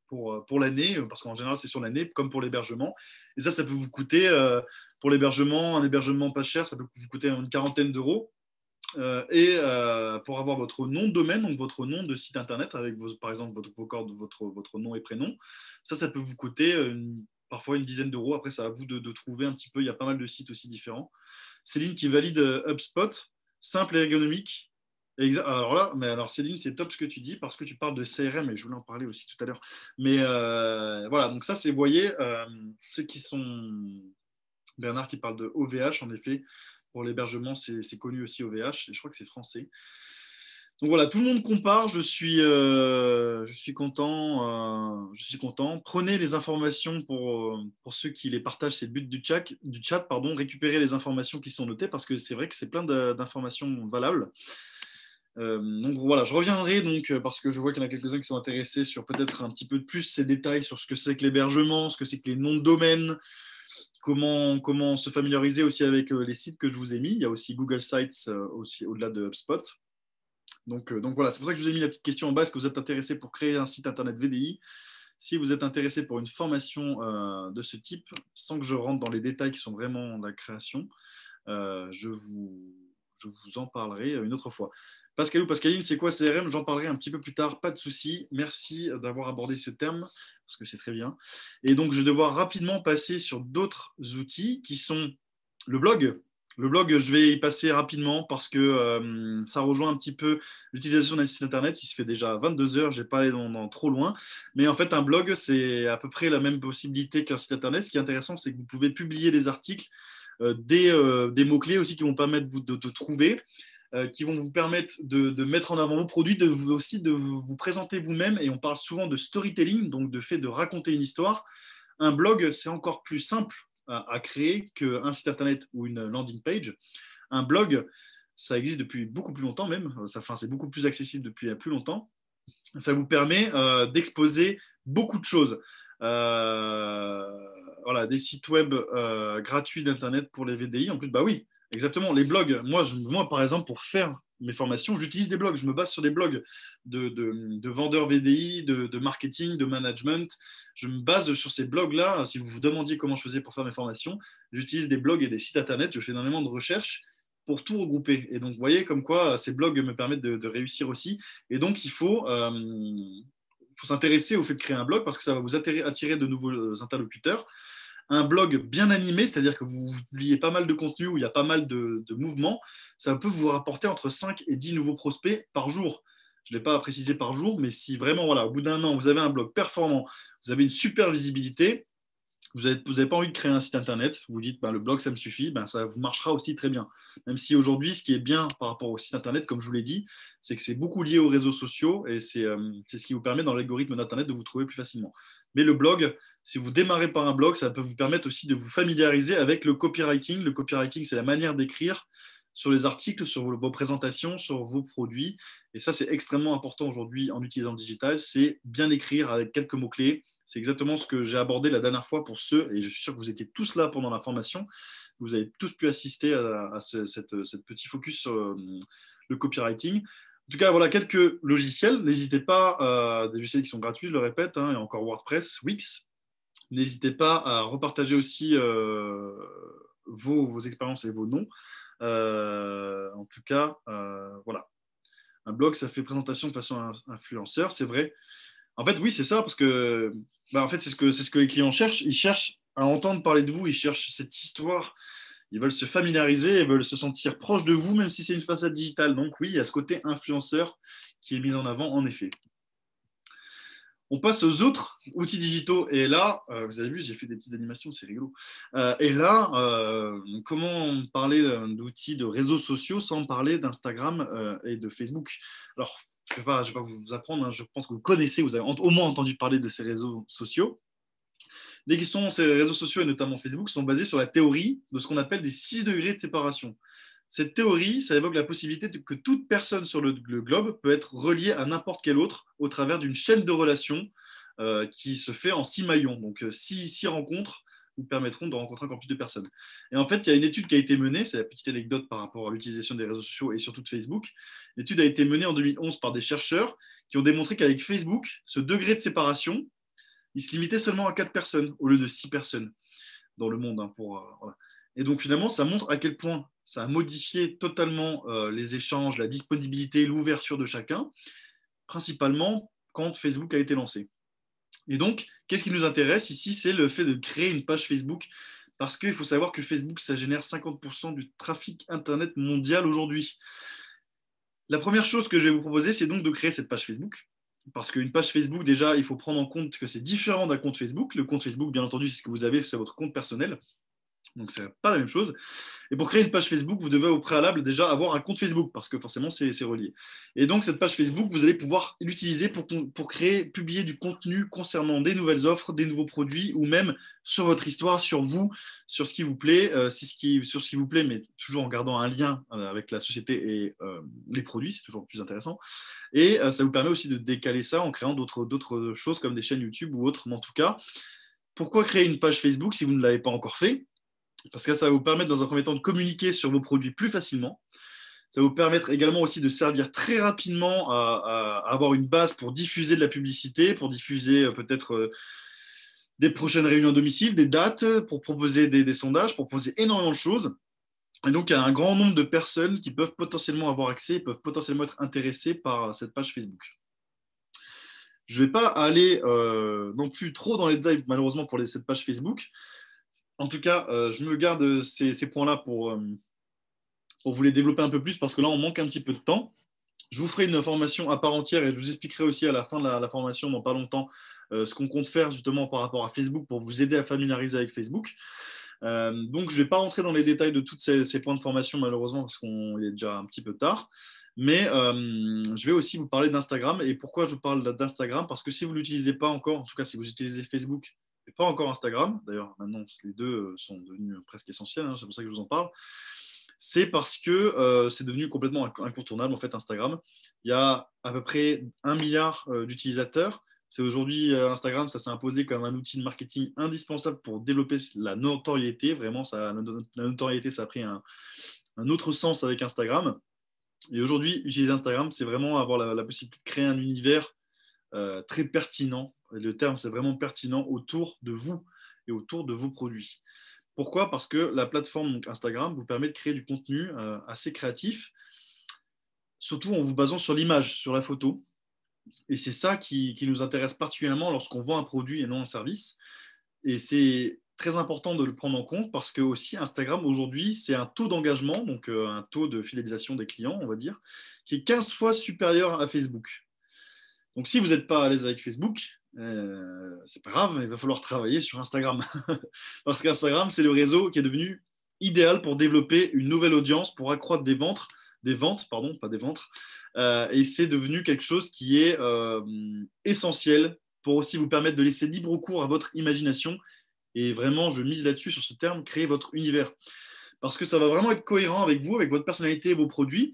pour l'année, parce qu'en général, c'est sur l'année, comme pour l'hébergement. Et ça peut vous coûter, pour l'hébergement, un hébergement pas cher, ça peut vous coûter une quarantaine d'euros. Et pour avoir votre nom de domaine, donc votre nom de site internet avec par exemple votre nom et prénom, ça peut vous coûter parfois une dizaine d'euros. Après, c'est à vous de trouver un petit peu. Il y a pas mal de sites aussi différents. Céline qui valide HubSpot, simple et ergonomique. Alors là, Céline, c'est top ce que tu dis parce que tu parles de CRM et je voulais en parler aussi tout à l'heure. Mais voilà, donc ça, c'est, vous voyez, ceux qui sont. Bernard qui parle de OVH, en effet. Pour l'hébergement, c'est connu aussi OVH, et je crois que c'est français. Donc voilà, tout le monde compare, je suis content. Je suis content. Prenez les informations pour ceux qui les partagent, c'est le but du chat pardon, récupérer les informations qui sont notées, parce que c'est vrai que c'est plein d'informations valables. Donc voilà, je reviendrai donc parce que je vois qu'il y en a quelques-uns qui sont intéressés sur peut-être un petit peu de plus ces détails sur ce que c'est que l'hébergement, ce que c'est que les noms de domaine, comment se familiariser aussi avec les sites que je vous ai mis. Il y a aussi Google Sites aussi au-delà de HubSpot. Donc voilà, c'est pour ça que je vous ai mis la petite question en bas. Est-ce que vous êtes intéressé pour créer un site internet VDI? Si vous êtes intéressé pour une formation de ce type, sans que je rentre dans les détails qui sont vraiment la création, je vous je vous en parlerai une autre fois. Pascal ou Pascaline, c'est quoi CRM? J'en parlerai un petit peu plus tard, pas de souci. Merci d'avoir abordé ce terme, parce que c'est très bien. Et donc, je vais devoir rapidement passer sur d'autres outils qui sont le blog. Le blog, je vais y passer rapidement parce que ça rejoint un petit peu l'utilisation d'un site internet. Il se fait déjà 22 heures, je ne vais pas aller dans trop loin. Mais en fait, un blog, c'est à peu près la même possibilité qu'un site internet. Ce qui est intéressant, c'est que vous pouvez publier des articles, des mots-clés aussi qui vont permettre de trouver, qui vont vous permettre de mettre en avant vos produits, aussi de vous présenter vous-même. Et on parle souvent de storytelling, donc de fait de raconter une histoire. Un blog, c'est encore plus simple à créer qu'un site internet ou une landing page. Un blog, ça existe depuis beaucoup plus longtemps même, c'est beaucoup plus accessible depuis plus longtemps. Ça vous permet d'exposer beaucoup de choses. Voilà, des sites web gratuits d'internet pour les VDI. En plus, bah oui, exactement, les blogs. Moi, par exemple, pour faire mes formations, j'utilise des blogs. Je me base sur des blogs de vendeurs VDI, de marketing, de management. Je me base sur ces blogs-là. Si vous vous demandiez comment je faisais pour faire mes formations, j'utilise des blogs et des sites internet. Je fais énormément de recherches pour tout regrouper. Et donc, vous voyez comme quoi ces blogs me permettent de réussir aussi. Et donc, il faut s'intéresser au fait de créer un blog parce que ça va vous attirer de nouveaux interlocuteurs. Un blog bien animé, c'est-à-dire que vous publiez pas mal de contenu où il y a pas mal de mouvements, ça peut vous rapporter entre 5 et 10 nouveaux prospects par jour. Je ne l'ai pas précisé par jour, mais si vraiment, voilà, au bout d'un an, vous avez un blog performant, vous avez une super visibilité, vous n'avez pas envie de créer un site internet, vous dites le blog ça me suffit, ça marchera aussi très bien. Même si aujourd'hui, ce qui est bien par rapport au site internet, comme je vous l'ai dit, c'est que c'est beaucoup lié aux réseaux sociaux et c'est ce qui vous permet dans l'algorithme d'internet de vous trouver plus facilement. Mais le blog, si vous démarrez par un blog, ça peut vous permettre aussi de vous familiariser avec le copywriting. Le copywriting, c'est la manière d'écrire sur les articles, sur vos présentations, sur vos produits. Et ça, c'est extrêmement important aujourd'hui en utilisant le digital, c'est bien écrire avec quelques mots-clés. C'est exactement ce que j'ai abordé la dernière fois pour ceux, et je suis sûr que vous étiez tous là pendant la formation, vous avez tous pu assister à cette petit focus sur le copywriting. En tout cas, voilà quelques logiciels. N'hésitez pas, des logiciels qui sont gratuits, je le répète, il y a encore WordPress, Wix. N'hésitez pas à repartager aussi vos expériences et vos noms. En tout cas, voilà. Un blog, ça fait présentation de façon influenceur, c'est vrai. En fait, oui, c'est ça, parce que en fait, c'est ce que les clients cherchent. Ils cherchent à entendre parler de vous, ils cherchent cette histoire, ils veulent se familiariser, ils veulent se sentir proches de vous, même si c'est une façade digitale. Donc oui, il y a ce côté influenceur qui est mis en avant, en effet. On passe aux autres outils digitaux. Et là, vous avez vu, j'ai fait des petites animations, c'est rigolo. Et là, comment parler d'outils de réseaux sociaux sans parler d'Instagram et de Facebook? Alors, je ne vais pas vous apprendre, je pense que vous connaissez, vous avez au moins entendu parler de ces réseaux sociaux. Ces réseaux sociaux, et notamment Facebook, sont basés sur la théorie de ce qu'on appelle des 6 degrés de séparation. Cette théorie, ça évoque la possibilité que toute personne sur le globe peut être reliée à n'importe quelle autre au travers d'une chaîne de relations qui se fait en 6 maillons. Donc, 6 rencontres vous permettront de rencontrer encore plus de personnes. Et en fait, il y a une étude qui a été menée, c'est la petite anecdote par rapport à l'utilisation des réseaux sociaux et surtout de Facebook. L'étude a été menée en 2011 par des chercheurs qui ont démontré qu'avec Facebook, ce degré de séparation, il se limitait seulement à 4 personnes au lieu de 6 personnes dans le monde. Voilà. Et donc finalement, ça montre à quel point ça a modifié totalement les échanges, la disponibilité, l'ouverture de chacun, principalement quand Facebook a été lancé. Et donc, qu'est-ce qui nous intéresse ici? C'est le fait de créer une page Facebook, parce qu'il faut savoir que Facebook, ça génère 50% du trafic Internet mondial aujourd'hui. La première chose que je vais vous proposer, c'est donc de créer cette page Facebook. Parce qu'une page Facebook, déjà, il faut prendre en compte que c'est différent d'un compte Facebook. Le compte Facebook, bien entendu, c'est ce que vous avez, c'est votre compte personnel. Donc, ce n'est pas la même chose. Et pour créer une page Facebook, vous devez au préalable déjà avoir un compte Facebook, parce que forcément, c'est relié. Et donc, cette page Facebook, vous allez pouvoir l'utiliser pour publier du contenu concernant des nouvelles offres, des nouveaux produits, ou même sur votre histoire, sur vous, sur ce qui vous plaît, sur ce qui vous plaît, mais toujours en gardant un lien avec la société et les produits, c'est toujours plus intéressant. Et ça vous permet aussi de décaler ça en créant d'autres choses comme des chaînes YouTube ou autres. Mais en tout cas, pourquoi créer une page Facebook si vous ne l'avez pas encore fait? Parce que ça va vous permettre dans un premier temps de communiquer sur vos produits plus facilement. Ça va vous permettre également aussi de servir très rapidement à avoir une base pour diffuser de la publicité, pour diffuser peut-être des prochaines réunions à domicile, des dates, pour proposer des sondages, pour proposer énormément de choses. Et donc, il y a un grand nombre de personnes qui peuvent potentiellement avoir accès, peuvent potentiellement être intéressées par cette page Facebook. Je ne vais pas aller non plus trop dans les détails, malheureusement, pour cette page Facebook. En tout cas, je me garde ces points-là pour vous les développer un peu plus, parce que là, on manque un petit peu de temps. Je vous ferai une formation à part entière et je vous expliquerai aussi à la fin de la formation, dans pas longtemps, ce qu'on compte faire justement par rapport à Facebook pour vous aider à familiariser avec Facebook. Donc, je ne vais pas rentrer dans les détails de tous ces points de formation, malheureusement, parce qu'il est déjà un petit peu tard. Mais je vais aussi vous parler d'Instagram. Et pourquoi je vous parle d'Instagram? Parce que si vous ne l'utilisez pas encore, en tout cas si vous utilisez Facebook et pas encore Instagram, d'ailleurs maintenant les deux sont devenus presque essentiels, hein, c'est pour ça que je vous en parle, c'est parce que c'est devenu complètement incontournable en fait Instagram. Il y a à peu près 1 milliard d'utilisateurs. C'est aujourd'hui Instagram, ça s'est imposé comme un outil de marketing indispensable pour développer la notoriété. Vraiment, la notoriété, ça a pris un autre sens avec Instagram. Et aujourd'hui, utiliser Instagram, c'est vraiment avoir la possibilité de créer un univers très pertinent. Et le terme, c'est vraiment pertinent autour de vous et autour de vos produits. Pourquoi? Parce que la plateforme donc Instagram vous permet de créer du contenu assez créatif, surtout en vous basant sur l'image, sur la photo. Et c'est ça qui nous intéresse particulièrement lorsqu'on vend un produit et non un service. Et c'est très important de le prendre en compte parce que aussi Instagram aujourd'hui, c'est un taux d'engagement, donc un taux de fidélisation des clients, on va dire, qui est 15 fois supérieur à Facebook. Donc si vous n'êtes pas à l'aise avec Facebook, c'est pas grave, il va falloir travailler sur Instagram. Parce qu'Instagram, c'est le réseau qui est devenu idéal pour développer une nouvelle audience, pour accroître des ventes, pardon, pas des ventres. Et c'est devenu quelque chose qui est essentiel pour aussi vous permettre de laisser libre cours à votre imagination. Et vraiment, je mise là-dessus, sur ce terme, créer votre univers. Parce que ça va vraiment être cohérent avec vous, avec votre personnalité et vos produits.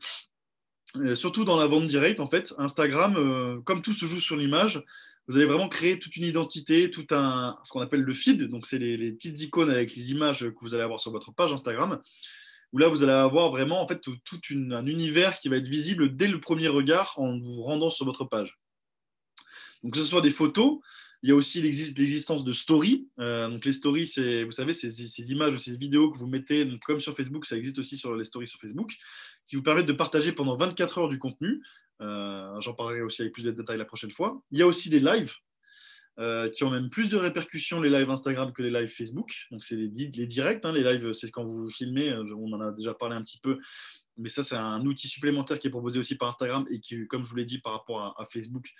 Surtout dans la vente directe, en fait, Instagram, comme tout se joue sur l'image, vous allez vraiment créer toute une identité, ce qu'on appelle le feed. Donc, c'est les petites icônes avec les images que vous allez avoir sur votre page Instagram, où là, vous allez avoir vraiment en fait, un univers qui va être visible dès le premier regard en vous rendant sur votre page. Donc, que ce soit des photos, il y a aussi l'existence de stories. Donc, les stories, vous savez, ces images, ces vidéos que vous mettez, donc, comme sur Facebook, ça existe aussi sur les stories sur Facebook, qui vous permettent de partager pendant 24 heures du contenu. J'en parlerai aussi avec plus de détails la prochaine fois. Il y a aussi des lives qui ont même plus de répercussions, les lives Instagram, que les lives Facebook. Donc, c'est les directs. Hein, les lives, c'est quand vous filmez. On en a déjà parlé un petit peu. Mais ça, c'est un outil supplémentaire qui est proposé aussi par Instagram et qui, comme je vous l'ai dit, par rapport à Facebook,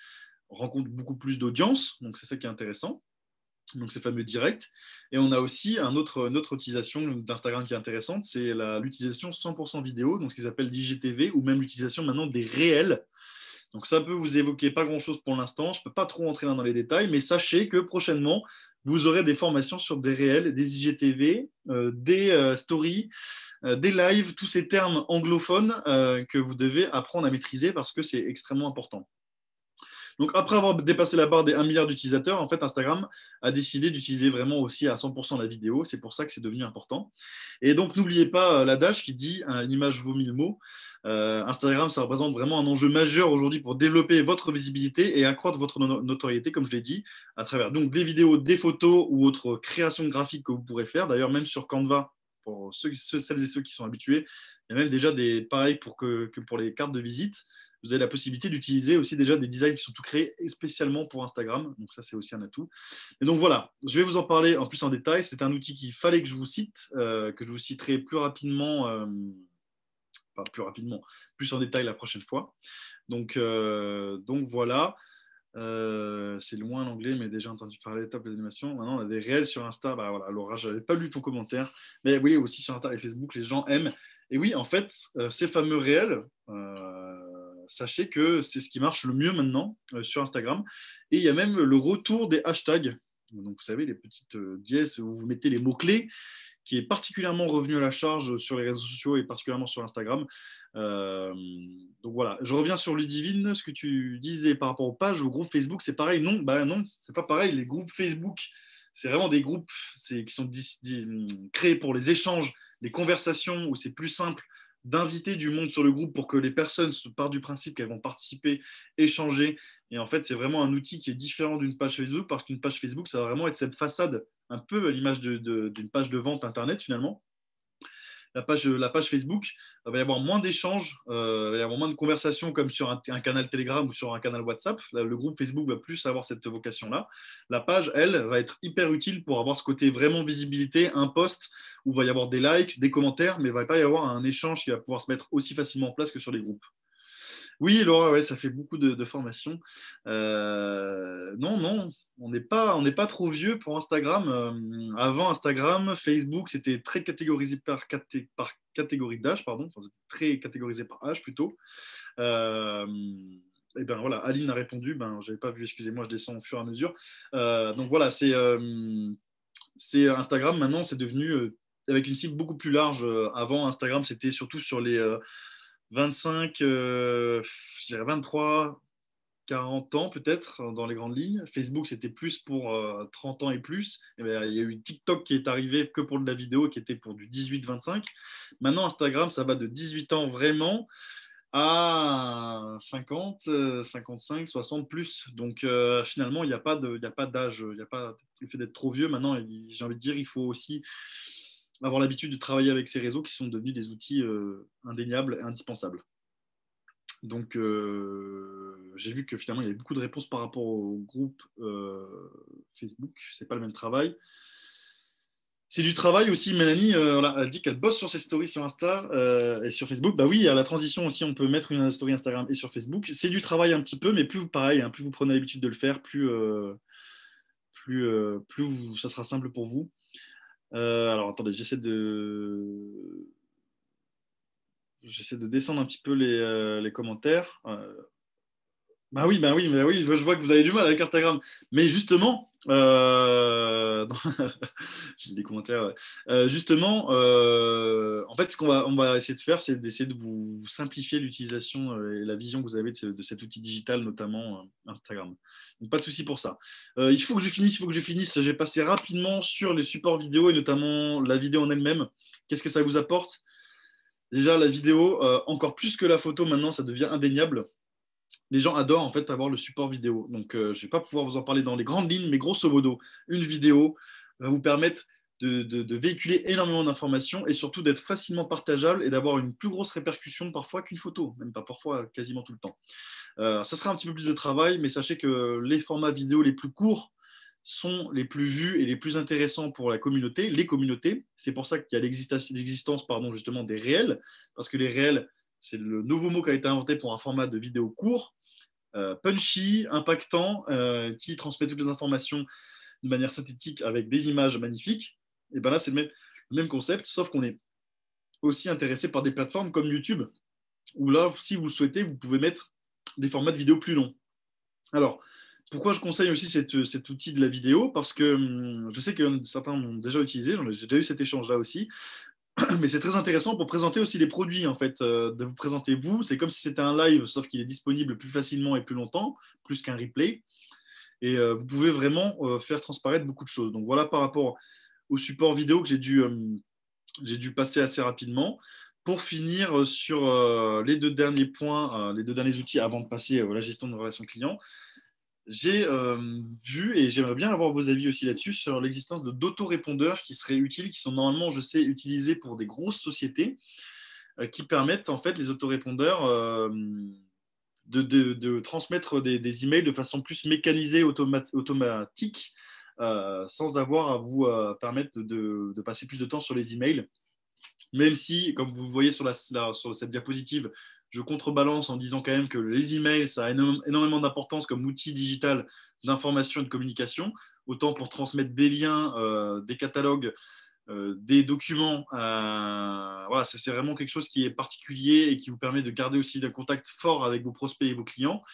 rencontre beaucoup plus d'audience. Donc, c'est ça qui est intéressant. Donc, ces fameux directs. Et on a aussi une autre utilisation d'Instagram qui est intéressante, c'est l'utilisation 100% vidéo, donc ce qu'ils appellent l'IGTV, ou même l'utilisation maintenant des réels. Donc, ça peut vous évoquer pas grand-chose pour l'instant. Je ne peux pas trop entrer dans les détails, mais sachez que prochainement, vous aurez des formations sur des réels, des IGTV, des stories, des lives, tous ces termes anglophones que vous devez apprendre à maîtriser parce que c'est extrêmement important. Donc, après avoir dépassé la barre des 1 milliard d'utilisateurs, en fait, Instagram a décidé d'utiliser vraiment aussi à 100% la vidéo. C'est pour ça que c'est devenu important. Et donc, n'oubliez pas l'adage qui dit une image vaut 1000 mots. Instagram, ça représente vraiment un enjeu majeur aujourd'hui pour développer votre visibilité et accroître votre notoriété, comme je l'ai dit, à travers donc des vidéos, des photos ou autres créations graphiques que vous pourrez faire. D'ailleurs, même sur Canva, pour celles et ceux qui sont habitués, il y a même déjà pareil que pour les cartes de visite, vous avez la possibilité d'utiliser aussi déjà des designs qui sont tout créés spécialement pour Instagram. Donc ça, c'est aussi un atout. Et donc voilà, je vais vous en parler en plus en détail. C'est un outil qu'il fallait que je vous cite, que je vous citerai plus rapidement, enfin plus rapidement, plus en détail la prochaine fois. Donc voilà. C'est loin l'anglais, mais déjà entendu parler top d'animation. Maintenant, on a des réels sur Insta. Bah voilà, Laura, je n'avais pas lu ton commentaire, mais oui, aussi sur Insta et Facebook, les gens aiment. Et oui, en fait, ces fameux réels, sachez que c'est ce qui marche le mieux maintenant sur Instagram. Et il y a même le retour des hashtags. Donc, vous savez, les petites dièses où vous mettez les mots-clés, qui est particulièrement revenu à la charge sur les réseaux sociaux et particulièrement sur Instagram. Donc voilà, je reviens sur Ludivine, ce que tu disais par rapport aux pages, aux groupes Facebook, c'est pareil? Non, non, c'est pas pareil. Les groupes Facebook, c'est vraiment des groupes qui sont créés pour les échanges, les conversations, où c'est plus simple d'inviter du monde sur le groupe pour que les personnes partent du principe qu'elles vont participer, échanger. Et en fait, c'est vraiment un outil qui est différent d'une page Facebook, parce qu'une page Facebook, ça va vraiment être cette façade, un peu à l'image d'une page de vente Internet finalement. la page Facebook, il va y avoir moins d'échanges, il va y avoir moins de conversations comme sur un canal Telegram ou sur un canal WhatsApp. Là, le groupe Facebook va plus avoir cette vocation-là. La page, elle, va être hyper utile pour avoir ce côté vraiment visibilité, un post où il va y avoir des likes, des commentaires, mais il ne va pas y avoir un échange qui va pouvoir se mettre aussi facilement en place que sur les groupes. Oui, Laura, ouais, ça fait beaucoup de formations. Non, non, on n'est pas trop vieux pour Instagram. Avant Instagram, Facebook, c'était très catégorisé par catégorie d'âge, pardon. Enfin, c'était très catégorisé par âge plutôt. Euh, et ben voilà, Aline a répondu. Ben, j'avais pas vu. Excusez-moi, je descends au fur et à mesure. Donc voilà, c'est Instagram. Maintenant, c'est devenu avec une cible beaucoup plus large. Avant, Instagram, c'était surtout sur les 25, je dirais 23, 40 ans peut-être dans les grandes lignes. Facebook, c'était plus pour 30 ans et plus. Et bien, il y a eu TikTok qui est arrivé que pour de la vidéo, qui était pour du 18-25. Maintenant, Instagram, ça va de 18 ans vraiment à 50, 55, 60 plus. Donc finalement, il n'y a pas d'âge, il n'y a pas le fait d'être trop vieux. Maintenant, j'ai envie de dire, il faut aussi avoir l'habitude de travailler avec ces réseaux qui sont devenus des outils indéniables et indispensables. Donc, j'ai vu que finalement, il y avait beaucoup de réponses par rapport au groupe Facebook. C'est pas le même travail. C'est du travail aussi. Mélanie, voilà, elle dit qu'elle bosse sur ses stories sur Insta et sur Facebook. Bah oui, à la transition aussi, on peut mettre une story Instagram et sur Facebook. C'est du travail un petit peu, mais plus pareil, hein, plus vous prenez l'habitude de le faire, plus ça sera simple pour vous. Alors attendez, j'essaie de descendre un petit peu les commentaires. Bah oui, je vois que vous avez du mal avec Instagram. Mais justement, j'ai des commentaires. Ouais. Justement, en fait, ce qu'on va essayer de faire, c'est d'essayer de vous simplifier l'utilisation et la vision que vous avez de cet outil digital, notamment Instagram. Donc, pas de souci pour ça. Il faut que je finisse. Je vais passer rapidement sur les supports vidéo et notamment la vidéo en elle-même. Qu'est-ce que ça vous apporte? Déjà, la vidéo, encore plus que la photo, maintenant, ça devient indéniable. Les gens adorent en fait avoir le support vidéo. Donc, je ne vais pas pouvoir vous en parler dans les grandes lignes, mais grosso modo, une vidéo va vous permettre de véhiculer énormément d'informations et surtout d'être facilement partageable et d'avoir une plus grosse répercussion parfois qu'une photo, même pas parfois, quasiment tout le temps. Ça sera un petit peu plus de travail, mais sachez que les formats vidéo les plus courts sont les plus vus et les plus intéressants pour la communauté, les communautés. C'est pour ça qu'il y a l'existence justement des réels, parce que les réels, c'est le nouveau mot qui a été inventé pour un format de vidéo court, punchy, impactant, qui transmet toutes les informations de manière synthétique avec des images magnifiques. Et bien là, c'est le même concept, sauf qu'on est aussi intéressé par des plateformes comme YouTube, où là, si vous le souhaitez, vous pouvez mettre des formats de vidéo plus longs. Alors, pourquoi je conseille aussi cet outil de la vidéo? Parce que je sais que certains l'ont déjà utilisé, j'ai déjà eu cet échange-là aussi, mais c'est très intéressant pour présenter aussi les produits, en fait, de vous présenter vous. C'est comme si c'était un live, sauf qu'il est disponible plus facilement et plus longtemps, plus qu'un replay. Et vous pouvez vraiment faire transparaître beaucoup de choses. Donc voilà par rapport au support vidéo que j'ai dû passer assez rapidement. Pour finir sur les deux derniers points, les deux derniers outils avant de passer à la gestion de relations clients, j'ai vu, et j'aimerais bien avoir vos avis aussi là-dessus, sur l'existence d'autorépondeurs qui seraient utiles, qui sont normalement, je sais, utilisés pour des grosses sociétés, qui permettent en fait les autorépondeurs de transmettre des emails de façon plus mécanisée, automatique, sans avoir à vous permettre de passer plus de temps sur les emails. Même si, comme vous voyez sur cette diapositive, je contrebalance en disant quand même que les emails, ça a énormément d'importance comme outil digital d'information et de communication, autant pour transmettre des liens, des catalogues, des documents. Voilà, c'est vraiment quelque chose qui est particulier et qui vous permet de garder aussi un contact fort avec vos prospects et vos clients.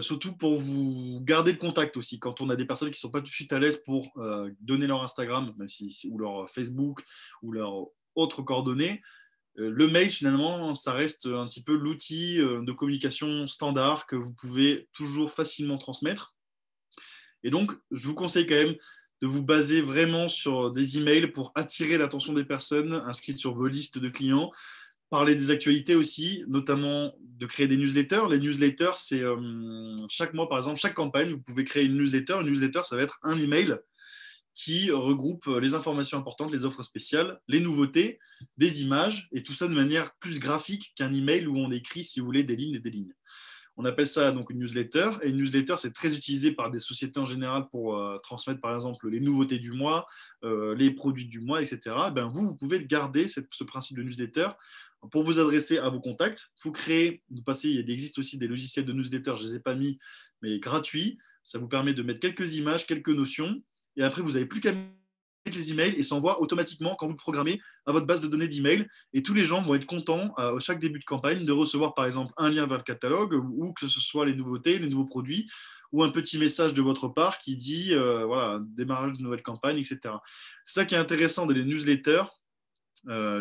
Surtout pour vous garder le contact aussi. Quand on a des personnes qui ne sont pas tout de suite à l'aise pour donner leur Instagram, même ou leur Facebook, ou leurs autres coordonnées, le mail, finalement, ça reste un petit peu l'outil de communication standard que vous pouvez toujours facilement transmettre. Et donc, je vous conseille quand même de vous baser vraiment sur des emails pour attirer l'attention des personnes inscrites sur vos listes de clients. Parler des actualités aussi, notamment de créer des newsletters. Les newsletters, c'est chaque mois, par exemple, chaque campagne, vous pouvez créer une newsletter. Une newsletter, ça va être un email qui regroupe les informations importantes, les offres spéciales, les nouveautés, des images, et tout ça de manière plus graphique qu'un email où on écrit, si vous voulez, des lignes et des lignes. On appelle ça donc une newsletter. Et une newsletter, c'est très utilisé par des sociétés en général pour transmettre, par exemple, les nouveautés du mois, les produits du mois, etc. Ben, vous pouvez garder ce principe de newsletter pour vous adresser à vos contacts. Vous créez, vous passez, il existe aussi des logiciels de newsletter, je ne les ai pas mis, mais gratuits. Ça vous permet de mettre quelques images, quelques notions. Et après, vous n'avez plus qu'à mettre les emails et s'envoie automatiquement quand vous le programmez à votre base de données d'email. Et tous les gens vont être contents à chaque début de campagne de recevoir par exemple un lien vers le catalogue ou que ce soit les nouveautés, les nouveaux produits ou un petit message de votre part qui dit voilà, démarrage de nouvelle campagne, etc. C'est ça qui est intéressant des newsletters.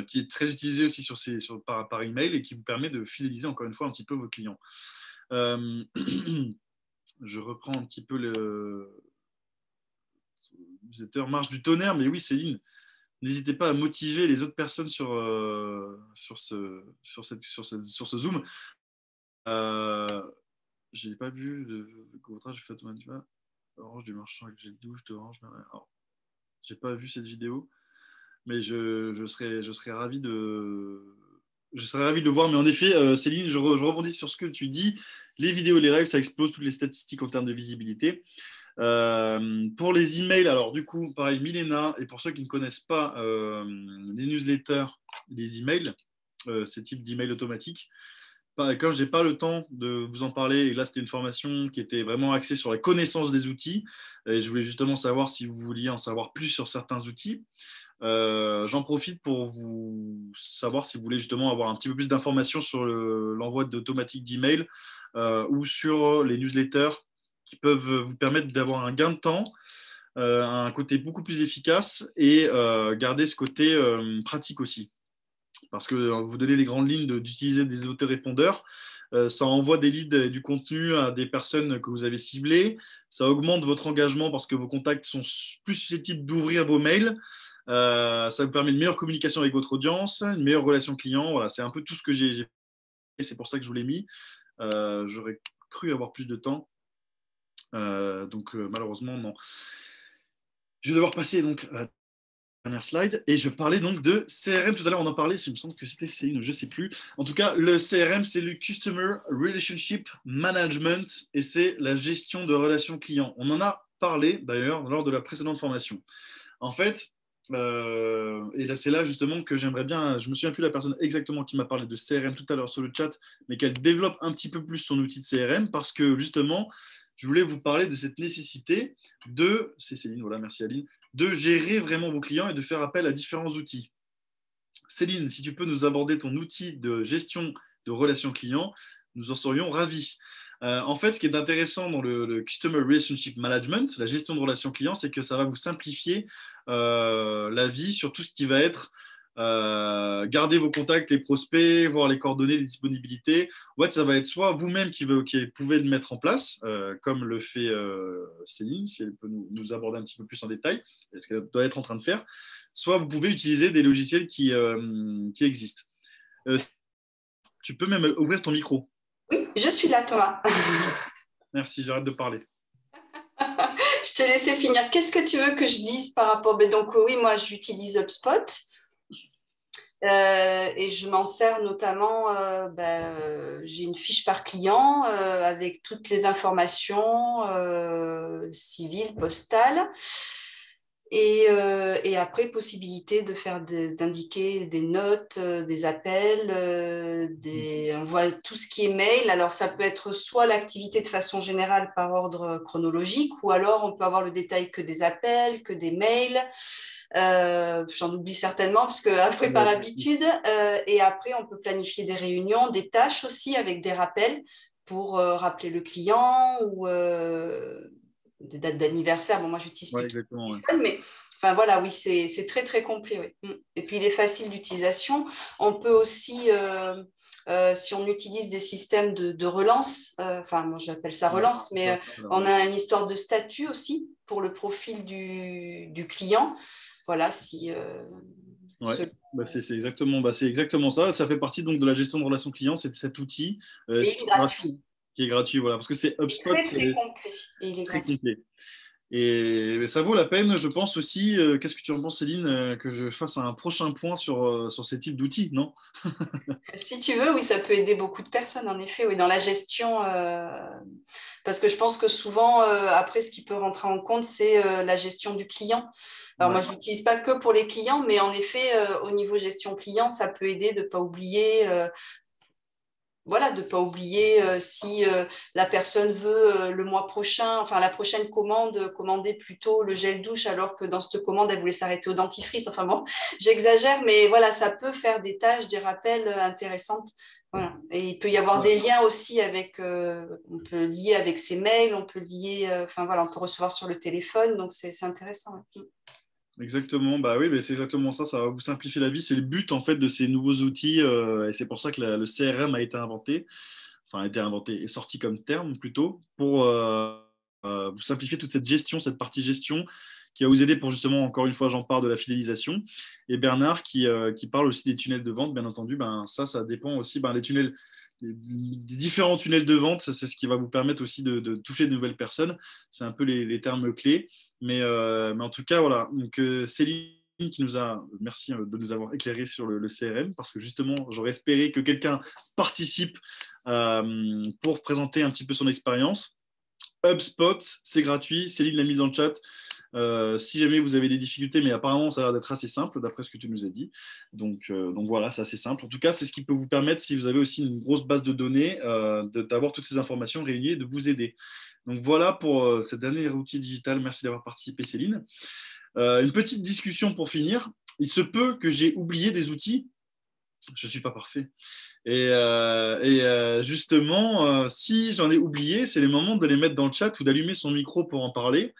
Qui est très utilisé aussi par email et qui vous permet de fidéliser encore une fois un petit peu vos clients. Je reprends un petit peu le newsletter marche du tonnerre, mais oui, Céline, n'hésitez pas à motiver les autres personnes sur ce Zoom. Je n'ai pas vu le covoiturage fait automatiquement. Orange du marchand avec gel douche d'orange. Je n'ai pas vu cette vidéo, mais je serais ravi de. Je serais ravi de le voir, mais en effet, Céline, je rebondis sur ce que tu dis. Les vidéos, les lives, ça explose toutes les statistiques en termes de visibilité. Pour les emails, alors du coup, pareil, Milena, et pour ceux qui ne connaissent pas les newsletters, les emails, ces types d'emails automatiques, comme je n'ai pas le temps de vous en parler, et là c'était une formation qui était vraiment axée sur la connaissance des outils, et je voulais justement savoir si vous vouliez en savoir plus sur certains outils. J'en profite pour vous savoir si vous voulez justement avoir un petit peu plus d'informations sur l'envoi d'automatique d'email ou sur les newsletters qui peuvent vous permettre d'avoir un gain de temps, un côté beaucoup plus efficace et garder ce côté pratique aussi. Parce que vous donnez les grandes lignes d'utiliser des autorépondeurs, ça envoie des leads et du contenu à des personnes que vous avez ciblées, ça augmente votre engagement parce que vos contacts sont plus susceptibles d'ouvrir vos mails, ça vous permet une meilleure communication avec votre audience, une meilleure relation client. Voilà, c'est un peu tout ce que j'ai fait, c'est pour ça que je vous l'ai mis. J'aurais cru avoir plus de temps. Donc malheureusement, non. Je vais devoir passer donc à la dernière slide. Et je parlais donc de CRM. Tout à l'heure, on en parlait. Il me semble que c'était Céline, je ne sais plus. En tout cas, le CRM, c'est le Customer Relationship Management et c'est la gestion de relations clients. On en a parlé d'ailleurs lors de la précédente formation. En fait, et là, c'est là justement que j'aimerais bien, je me souviens plus la personne exactement qui m'a parlé de CRM tout à l'heure sur le chat, mais qu'elle développe un petit peu plus son outil de CRM parce que justement, je voulais vous parler de cette nécessité c'est Céline, voilà, merci Aline, de gérer vraiment vos clients et de faire appel à différents outils. Céline, si tu peux nous aborder ton outil de gestion de relations clients, nous en serions ravis. En fait, ce qui est intéressant dans le Customer Relationship Management, la gestion de relations clients, c'est que ça va vous simplifier la vie sur tout ce qui va être garder vos contacts et prospects, voir les coordonnées, les disponibilités. En fait, ça va être soit vous-même qui pouvez le mettre en place, comme le fait Céline, si elle peut nous aborder un petit peu plus en détail, ce qu'elle doit être en train de faire, soit vous pouvez utiliser des logiciels qui existent. Tu peux même ouvrir ton micro. Oui, je suis là, Thomas. Merci, j'arrête de parler. Je te laissais finir. Qu'est-ce que tu veux que je dise par rapport… Donc oui, moi, j'utilise HubSpot et je m'en sers notamment, j'ai une fiche par client avec toutes les informations civiles, postales. Et après, possibilité d'indiquer des notes, des appels, on voit tout ce qui est mail. Alors, ça peut être soit l'activité de façon générale par ordre chronologique, ou alors on peut avoir le détail que des appels, que des mails. J'en oublie certainement, parce que après, par habitude. Et après, on peut planifier des réunions, des tâches aussi avec des rappels pour rappeler le client ou… des dates d'anniversaire. Bon, moi, j'utilise plutôt le téléphone, mais enfin, voilà, oui, c'est très, très complet. Oui. Et puis, il est facile d'utilisation. On peut aussi, si on utilise des systèmes de relance, enfin, moi, j'appelle ça relance, mais on a une histoire de statut aussi pour le profil du client. Voilà, si… c'est exactement ça. Ça fait partie donc de la gestion de relations clients, c'est cet outil qui est gratuit. Qui est gratuit, voilà, parce que c'est HubSpot. Très, très complet. Et il est gratuit. Complet. Et ça vaut la peine, je pense aussi. Qu'est-ce que tu en penses, Céline, que je fasse un prochain point sur ces types d'outils, non? Si tu veux, oui, ça peut aider beaucoup de personnes, en effet, oui, dans la gestion. Parce que je pense que souvent, après, ce qui peut rentrer en compte, c'est la gestion du client. Alors Ouais. moi, je ne l'utilise pas que pour les clients, mais en effet, au niveau gestion client, ça peut aider de ne pas oublier. Voilà, de ne pas oublier si la personne veut le mois prochain, enfin la prochaine commande, commander plutôt le gel douche alors que dans cette commande, elle voulait s'arrêter au dentifrice. Enfin bon, j'exagère, mais voilà, ça peut faire des tâches, des rappels intéressantes. Voilà. Et il peut y avoir des liens aussi avec, on peut lier avec ses mails, on peut lier, enfin voilà, on peut recevoir sur le téléphone, donc c'est intéressant. Ouais. Exactement, bah oui, mais c'est exactement ça, ça va vous simplifier la vie. C'est le but en fait de ces nouveaux outils et c'est pour ça que le CRM a été inventé, enfin a été inventé, est sorti comme terme plutôt, pour vous simplifier toute cette gestion, cette partie gestion qui va vous aider pour justement, encore une fois, j'en parle de la fidélisation. Et Bernard qui parle aussi des tunnels de vente, bien entendu, ben, ça dépend aussi, ben, les tunnels, des différents tunnels de vente, ça, c'est ce qui va vous permettre aussi de toucher de nouvelles personnes. C'est un peu les termes clés. Mais en tout cas, voilà. Donc, Céline qui nous a, merci de nous avoir éclairé sur le CRM, parce que justement, j'aurais espéré que quelqu'un participe pour présenter un petit peu son expérience. HubSpot, c'est gratuit. Céline l'a mis dans le chat. Si jamais vous avez des difficultés, mais apparemment ça a l'air d'être assez simple d'après ce que tu nous as dit. Donc voilà, c'est assez simple. En tout cas, c'est ce qui peut vous permettre, si vous avez aussi une grosse base de données, d'avoir toutes ces informations réunies et de vous aider. Donc voilà pour ce dernier outil digital. Merci d'avoir participé, Céline. Une petite discussion pour finir. Il se peut que j'ai oublié des outils. Je ne suis pas parfait. Et justement, si j'en ai oublié, c'est le moment de les mettre dans le chat ou d'allumer son micro pour en parler.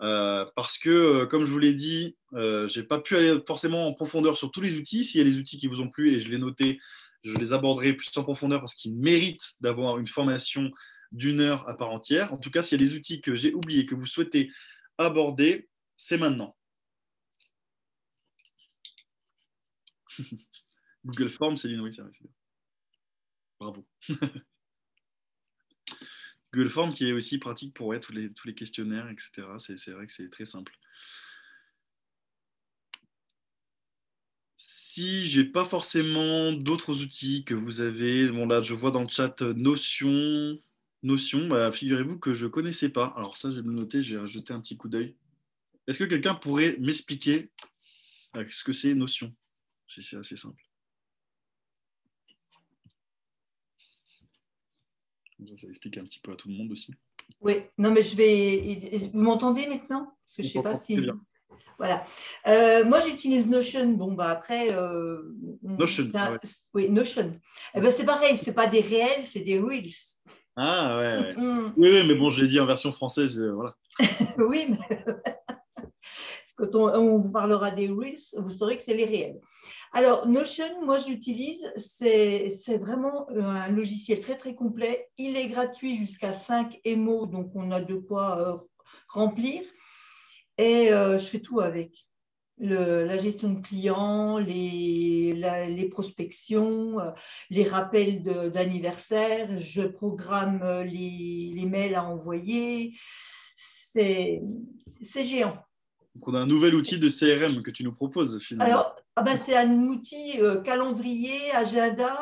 Parce que, comme je vous l'ai dit, je n'ai pas pu aller forcément en profondeur sur tous les outils. S'il y a des outils qui vous ont plu et je l'ai noté, je les aborderai plus en profondeur parce qu'ils méritent d'avoir une formation d'une heure à part entière. En tout cas, s'il y a des outils que j'ai oubliés, que vous souhaitez aborder, c'est maintenant. Google Forms, Céline, oui, c'est vrai. Bravo. Google Forms qui est aussi pratique pour tous les questionnaires, etc. C'est vrai que c'est très simple. Si j'ai pas forcément d'autres outils que vous avez, bon là je vois dans le chat Notion, bah, figurez-vous que je connaissais pas. Alors ça je vais me le noter, je vais jeter un petit coup d'œil. Est-ce que quelqu'un pourrait m'expliquer ce que c'est Notion? C'est assez simple. Ça explique un petit peu à tout le monde aussi. Oui, non mais je vais. Vous m'entendez maintenant? Parce que je sais pas si. Bien. Voilà. Moi, j'utilise Notion. Bon, bah après. Notion. Ah ouais. Oui, Notion. Eh ben, c'est pareil, c'est pas des réels, c'est des reels. Ah ouais. Oui, mais bon, je l'ai dit en version française, voilà. Oui, mais quand on vous parlera des reels, vous saurez que c'est les réels. Alors, Notion, moi, je l'utilise. C'est vraiment un logiciel très, très complet. Il est gratuit jusqu'à 5 émaux, donc on a de quoi remplir. Et je fais tout avec. La gestion de clients, les prospections, les rappels d'anniversaire, je programme les mails à envoyer. C'est géant. Donc on a un nouvel outil de CRM que tu nous proposes finalement. Alors, c'est un outil calendrier, agenda,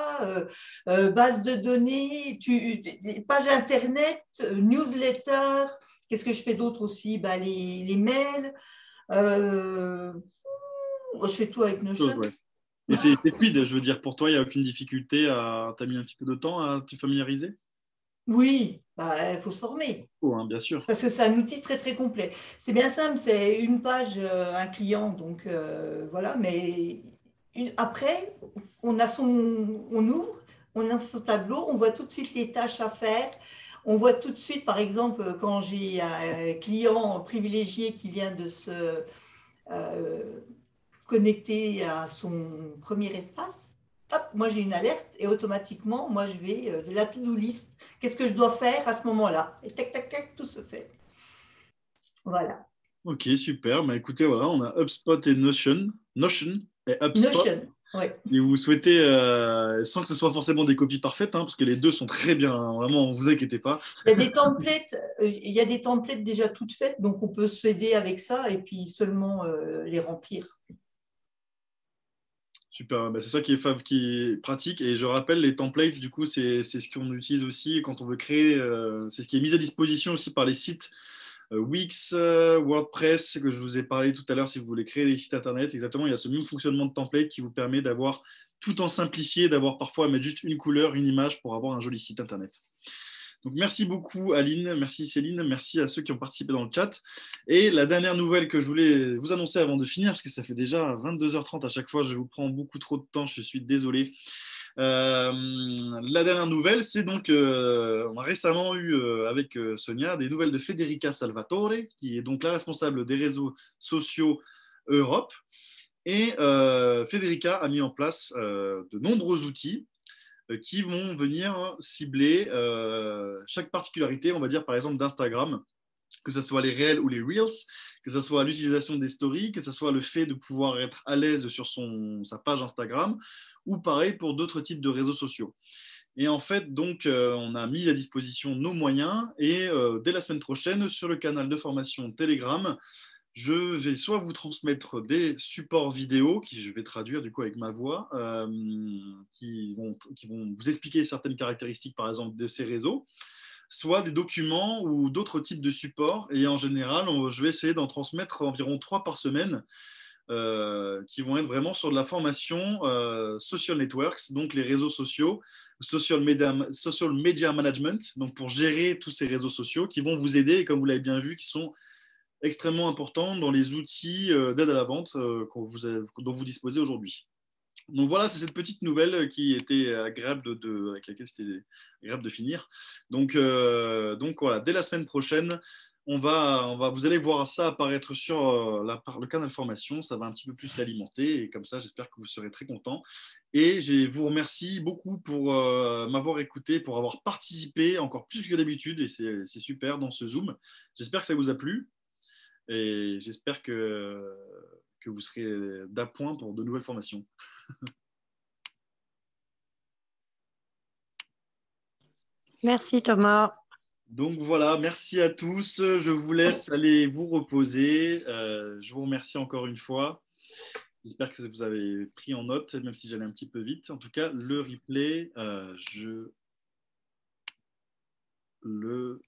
base de données, page internet, newsletter. Qu'est-ce que je fais d'autre aussi? Les mails. Je fais tout avec Notion. Ouais. Et c'est fluide, je veux dire, pour toi, il n'y a aucune difficulté t'as mis un petit peu de temps à te familiariser? Oui, il faut se former. Hein, bien sûr. Parce que c'est un outil très, très complet. C'est bien simple, c'est une page, un client, donc voilà, mais après, on ouvre, on a son tableau, on voit tout de suite les tâches à faire. On voit tout de suite, par exemple, quand j'ai un client privilégié qui vient de se connecter à son premier espace, hop, moi j'ai une alerte et automatiquement, moi je vais de la to-do list. Qu'est-ce que je dois faire à ce moment-là? Et tac, tac, tac, tout se fait. Voilà. Ok, super. Bah, écoutez, voilà, on a HubSpot et Notion et HubSpot. Notion. Ouais. Et vous souhaitez, sans que ce soit forcément des copies parfaites, hein, parce que les deux sont très bien, hein, vraiment, ne vous inquiétez pas. Il y a des templates déjà toutes faites, donc on peut s'aider avec ça et puis seulement les remplir. Super, bah, c'est ça qui est pratique. Et je rappelle, les templates, du coup, c'est ce qu'on utilise aussi quand on veut créer, c'est ce qui est mis à disposition aussi par les sites Wix, WordPress, que je vous ai parlé tout à l'heure, si vous voulez créer des sites internet. Exactement, il y a ce même fonctionnement de template qui vous permet d'avoir, tout en simplifié, d'avoir parfois à mettre juste une couleur, une image pour avoir un joli site internet. Donc, merci beaucoup, Aline, merci Céline, merci à ceux qui ont participé dans le chat. Et la dernière nouvelle que je voulais vous annoncer avant de finir, parce que ça fait déjà 22h30 à chaque fois, je vous prends beaucoup trop de temps, je suis désolé. La dernière nouvelle, c'est donc, on a récemment eu avec Sonia des nouvelles de Federica Salvatore, qui est donc la responsable des réseaux sociaux Europe. Et Federica a mis en place de nombreux outils qui vont venir cibler chaque particularité, on va dire par exemple d'Instagram, que ce soit les réels ou les reels, que ce soit l'utilisation des stories, que ce soit le fait de pouvoir être à l'aise sur sa page Instagram, ou pareil pour d'autres types de réseaux sociaux. Et en fait, donc, on a mis à disposition nos moyens et dès la semaine prochaine, sur le canal de formation Telegram, je vais soit vous transmettre des supports vidéo, qui je vais traduire du coup avec ma voix, qui vont vous expliquer certaines caractéristiques, par exemple, de ces réseaux, soit des documents ou d'autres types de supports. Et en général, je vais essayer d'en transmettre environ 3 par semaine, qui vont être vraiment sur de la formation social networks, donc les réseaux sociaux, social media management, donc pour gérer tous ces réseaux sociaux qui vont vous aider, et comme vous l'avez bien vu, qui sont extrêmement importants dans les outils d'aide à la vente dont vous disposez aujourd'hui. Donc voilà, c'est cette petite nouvelle qui était agréable avec laquelle c'était agréable de finir. Donc voilà, dès la semaine prochaine, vous allez voir ça apparaître sur le canal formation. Ça va un petit peu plus l'alimenter et comme ça, j'espère que vous serez très contents. Et je vous remercie beaucoup pour m'avoir écouté, pour avoir participé encore plus que d'habitude. Et c'est super dans ce Zoom. J'espère que ça vous a plu et j'espère que vous serez d'appoint pour de nouvelles formations. Merci Thomas. Donc voilà, merci à tous. Je vous laisse aller vous reposer. Je vous remercie encore une fois. J'espère que vous avez pris en note, même si j'allais un petit peu vite. En tout cas, le replay, je le